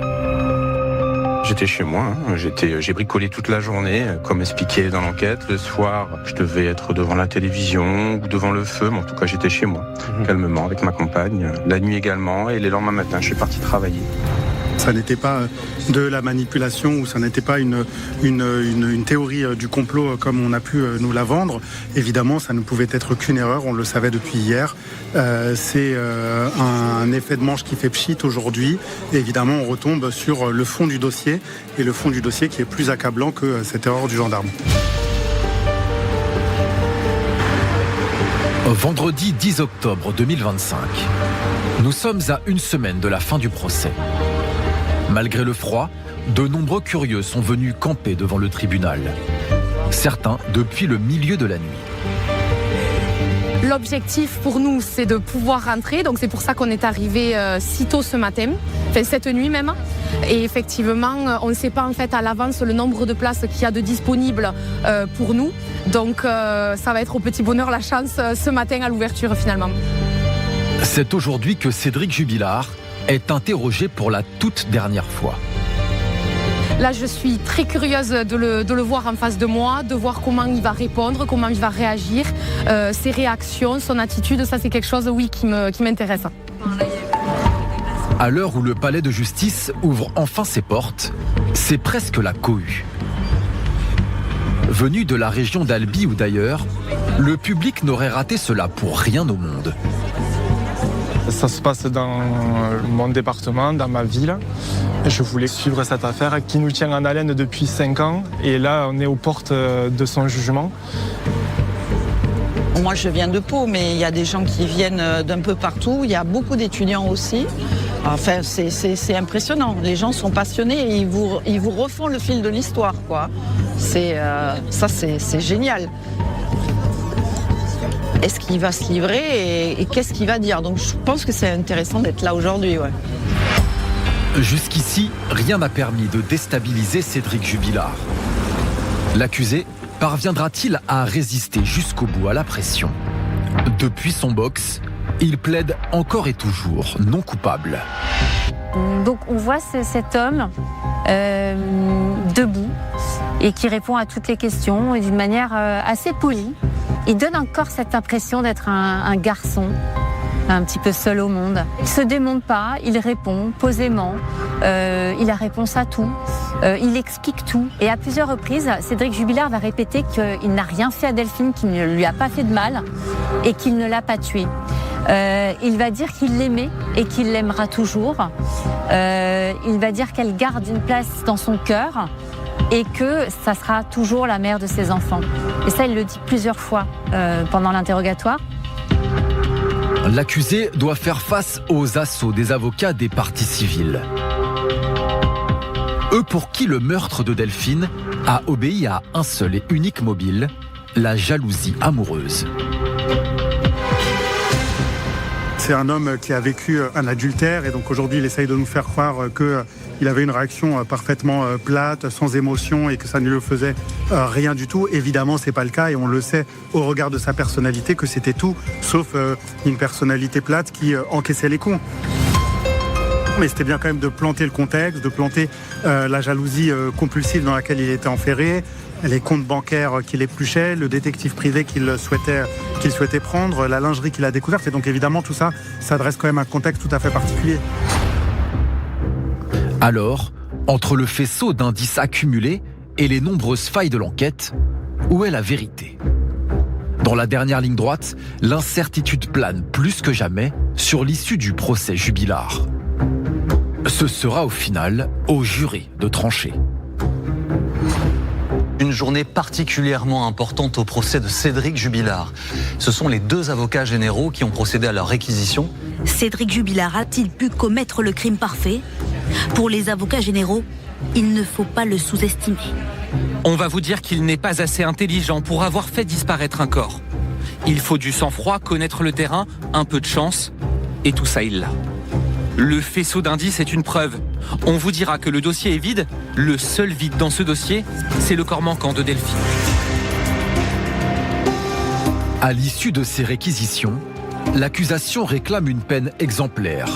J'étais chez moi, j'ai bricolé toute la journée, comme expliqué dans l'enquête. Le soir, je devais être devant la télévision ou devant le feu, mais en tout cas j'étais chez moi, calmement, avec ma compagne. La nuit également, et le lendemain matin, je suis parti travailler. Ça n'était pas de la manipulation ou ça n'était pas une théorie du complot comme on a pu nous la vendre. Évidemment, ça ne pouvait être qu'une erreur, on le savait depuis hier. C'est un effet de manche qui fait pchit aujourd'hui. Et évidemment, on retombe sur le fond du dossier, et le fond du dossier qui est plus accablant que cette erreur du gendarme. Vendredi 10 octobre 2025. Nous sommes à une semaine de la fin du procès. Malgré le froid, de nombreux curieux sont venus camper devant le tribunal. Certains depuis le milieu de la nuit. L'objectif pour nous, c'est de pouvoir rentrer. Donc c'est pour ça qu'on est arrivé si tôt ce matin, enfin cette nuit même. Et effectivement, on ne sait pas en fait à l'avance le nombre de places qu'il y a de disponibles pour nous. Donc ça va être au petit bonheur la chance ce matin à l'ouverture finalement. C'est aujourd'hui que Cédric Jubilard est interrogé pour la toute dernière fois. Là, je suis très curieuse de le voir en face de moi, de voir comment il va répondre, comment il va réagir, ses réactions, son attitude, ça c'est quelque chose, oui, qui m'intéresse. À l'heure où le palais de justice ouvre enfin ses portes, c'est presque la cohue. Venu de la région d'Albi ou d'ailleurs, le public n'aurait raté cela pour rien au monde. Ça se passe dans mon département, dans ma ville. Je voulais suivre cette affaire qui nous tient en haleine depuis 5 ans. Et là, on est aux portes de son jugement. Moi, je viens de Pau, mais il y a des gens qui viennent d'un peu partout. Il y a beaucoup d'étudiants aussi. Enfin, c'est impressionnant. Les gens sont passionnés et ils vous refont le fil de l'histoire, quoi. C'est génial. Est-ce qu'il va se livrer et qu'est-ce qu'il va dire? Donc je pense que c'est intéressant d'être là aujourd'hui. Ouais. Jusqu'ici, rien n'a permis de déstabiliser Cédric Jubilard. L'accusé parviendra-t-il à résister jusqu'au bout à la pression? Depuis son box, il plaide encore et toujours non coupable. Donc on voit cet homme debout et qui répond à toutes les questions et d'une manière assez polie. Il donne encore cette impression d'être un garçon, un petit peu seul au monde. Il ne se démonte pas, il répond posément, il a réponse à tout, il explique tout. Et à plusieurs reprises, Cédric Jubilard va répéter qu'il n'a rien fait à Delphine, qu'il ne lui a pas fait de mal et qu'il ne l'a pas tuée. Il va dire qu'il l'aimait et qu'il l'aimera toujours. Il va dire qu'elle garde une place dans son cœur et que ça sera toujours la mère de ses enfants. Et ça, il le dit plusieurs fois pendant l'interrogatoire. L'accusé doit faire face aux assauts des avocats des parties civiles. Eux pour qui le meurtre de Delphine a obéi à un seul et unique mobile, la jalousie amoureuse. C'est un homme qui a vécu un adultère et donc aujourd'hui il essaye de nous faire croire qu'il avait une réaction parfaitement plate, sans émotion et que ça ne lui faisait rien du tout. Évidemment c'est pas le cas et on le sait au regard de sa personnalité que c'était tout sauf une personnalité plate qui encaissait les coups. Mais c'était bien quand même de planter le contexte, de planter la jalousie compulsive dans laquelle il était enferré, les comptes bancaires qu'il épluchait, le détective privé qu'il souhaitait prendre, la lingerie qu'il a découverte. Et donc évidemment tout ça, ça dresse quand même un contexte tout à fait particulier. Alors, entre le faisceau d'indices accumulés et les nombreuses failles de l'enquête, où est la vérité? Dans la dernière ligne droite, l'incertitude plane plus que jamais sur l'issue du procès Jubilard. Ce sera au final au jury de trancher. Une journée particulièrement importante au procès de Cédric Jubilard. Ce sont les 2 avocats généraux qui ont procédé à leur réquisition. Cédric Jubilard a-t-il pu commettre le crime parfait? Pour les avocats généraux, il ne faut pas le sous-estimer. On va vous dire qu'il n'est pas assez intelligent pour avoir fait disparaître un corps. Il faut du sang-froid, connaître le terrain, un peu de chance, et tout ça il l'a. Le faisceau d'indices est une preuve. On vous dira que le dossier est vide. Le seul vide dans ce dossier, c'est le corps manquant de Delphine. À l'issue de ces réquisitions, l'accusation réclame une peine exemplaire,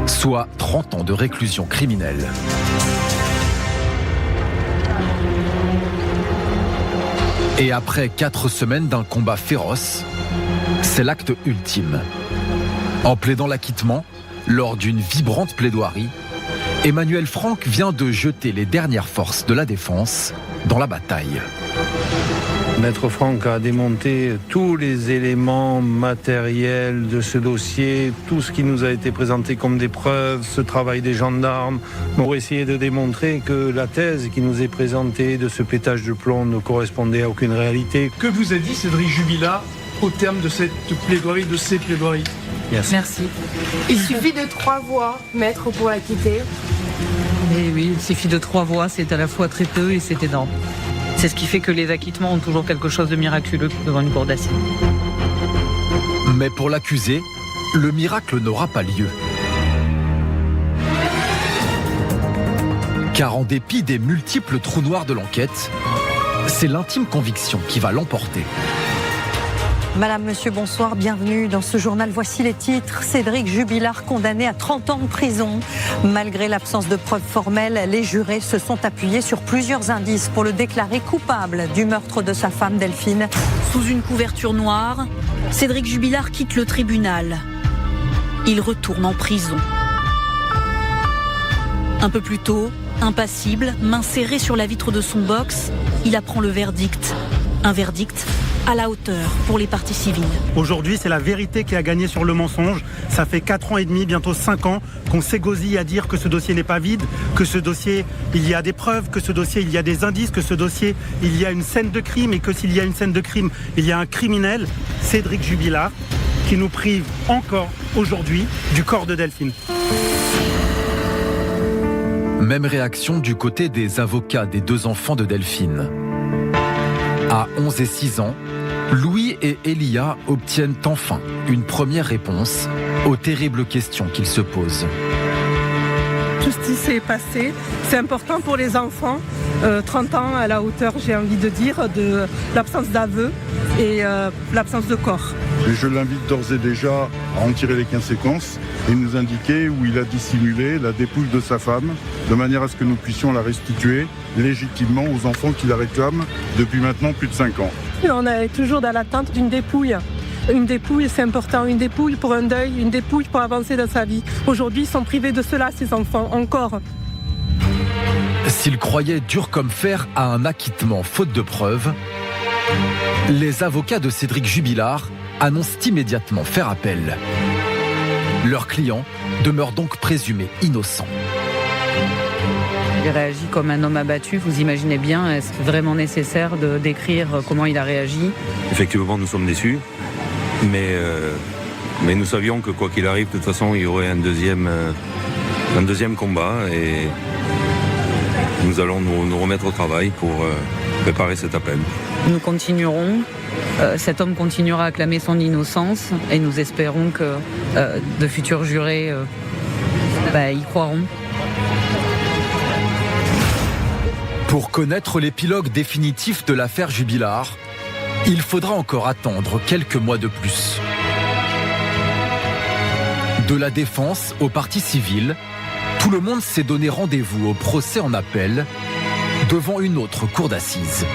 soit 30 ans de réclusion criminelle. Et après 4 semaines d'un combat féroce, c'est l'acte ultime. En plaidant l'acquittement, lors d'une vibrante plaidoirie, Emmanuel Franck vient de jeter les dernières forces de la défense dans la bataille. Maître Franck a démonté tous les éléments matériels de ce dossier, tout ce qui nous a été présenté comme des preuves, ce travail des gendarmes, pour essayer de démontrer que la thèse qui nous est présentée de ce pétage de plomb ne correspondait à aucune réalité. Que vous a dit Cédric Jubilard au terme de cette plaidoirie, de ces plaidoiries? Merci. Il suffit de 3 voix, maître, pour l'acquitter. Et oui, il suffit de 3 voix, c'est à la fois très peu et c'est énorme. C'est ce qui fait que les acquittements ont toujours quelque chose de miraculeux devant une cour d'assises. Mais pour l'accusé, le miracle n'aura pas lieu. Car en dépit des multiples trous noirs de l'enquête, c'est l'intime conviction qui va l'emporter. Madame, monsieur, bonsoir, bienvenue dans ce journal. Voici les titres. Cédric Jubilard condamné à 30 ans de prison. Malgré l'absence de preuves formelles, les jurés se sont appuyés sur plusieurs indices pour le déclarer coupable du meurtre de sa femme Delphine. Sous une couverture noire, Cédric Jubilard quitte le tribunal. Il retourne en prison. Un peu plus tôt, impassible, main serrée sur la vitre de son box, il apprend le verdict. Un verdict à la hauteur pour les parties civiles. Aujourd'hui, c'est la vérité qui a gagné sur le mensonge. Ça fait 4 ans et demi, bientôt 5 ans, qu'on s'égosille à dire que ce dossier n'est pas vide, que ce dossier, il y a des preuves, que ce dossier, il y a des indices, que ce dossier, il y a une scène de crime, et que s'il y a une scène de crime, il y a un criminel, Cédric Jubilard, qui nous prive encore aujourd'hui du corps de Delphine. Même réaction du côté des avocats des 2 enfants de Delphine. À 11 et 6 ans, Louis et Elia obtiennent enfin une première réponse aux terribles questions qu'ils se posent. Tout ce qui s'est passé, c'est important pour les enfants. 30 ans à la hauteur, j'ai envie de dire, de l'absence d'aveu et l'absence de corps. Et je l'invite d'ores et déjà à en tirer les conséquences et nous indiquer où il a dissimulé la dépouille de sa femme, de manière à ce que nous puissions la restituer légitimement aux enfants qui la réclament depuis maintenant plus de 5 ans. Et on est toujours dans l'attente d'une dépouille. Une dépouille, c'est important. Une dépouille pour un deuil, une dépouille pour avancer dans sa vie. Aujourd'hui, ils sont privés de cela, ces enfants, encore. S'ils croyaient dur comme fer à un acquittement faute de preuves, les avocats de Cédric Jubilard annoncent immédiatement faire appel. Leur client demeure donc présumé innocent. Il réagit comme un homme abattu, vous imaginez bien, est-ce vraiment nécessaire de décrire comment il a réagi? Effectivement, nous sommes déçus, mais nous savions que quoi qu'il arrive, de toute façon, il y aurait un deuxième combat et nous allons nous remettre au travail pour préparer cet appel. Nous continuerons, cet homme continuera à clamer son innocence et nous espérons que de futurs jurés y croiront. Pour connaître l'épilogue définitif de l'affaire Jubilard, il faudra encore attendre quelques mois de plus. De la défense au parti civil, tout le monde s'est donné rendez-vous au procès en appel devant une autre cour d'assises.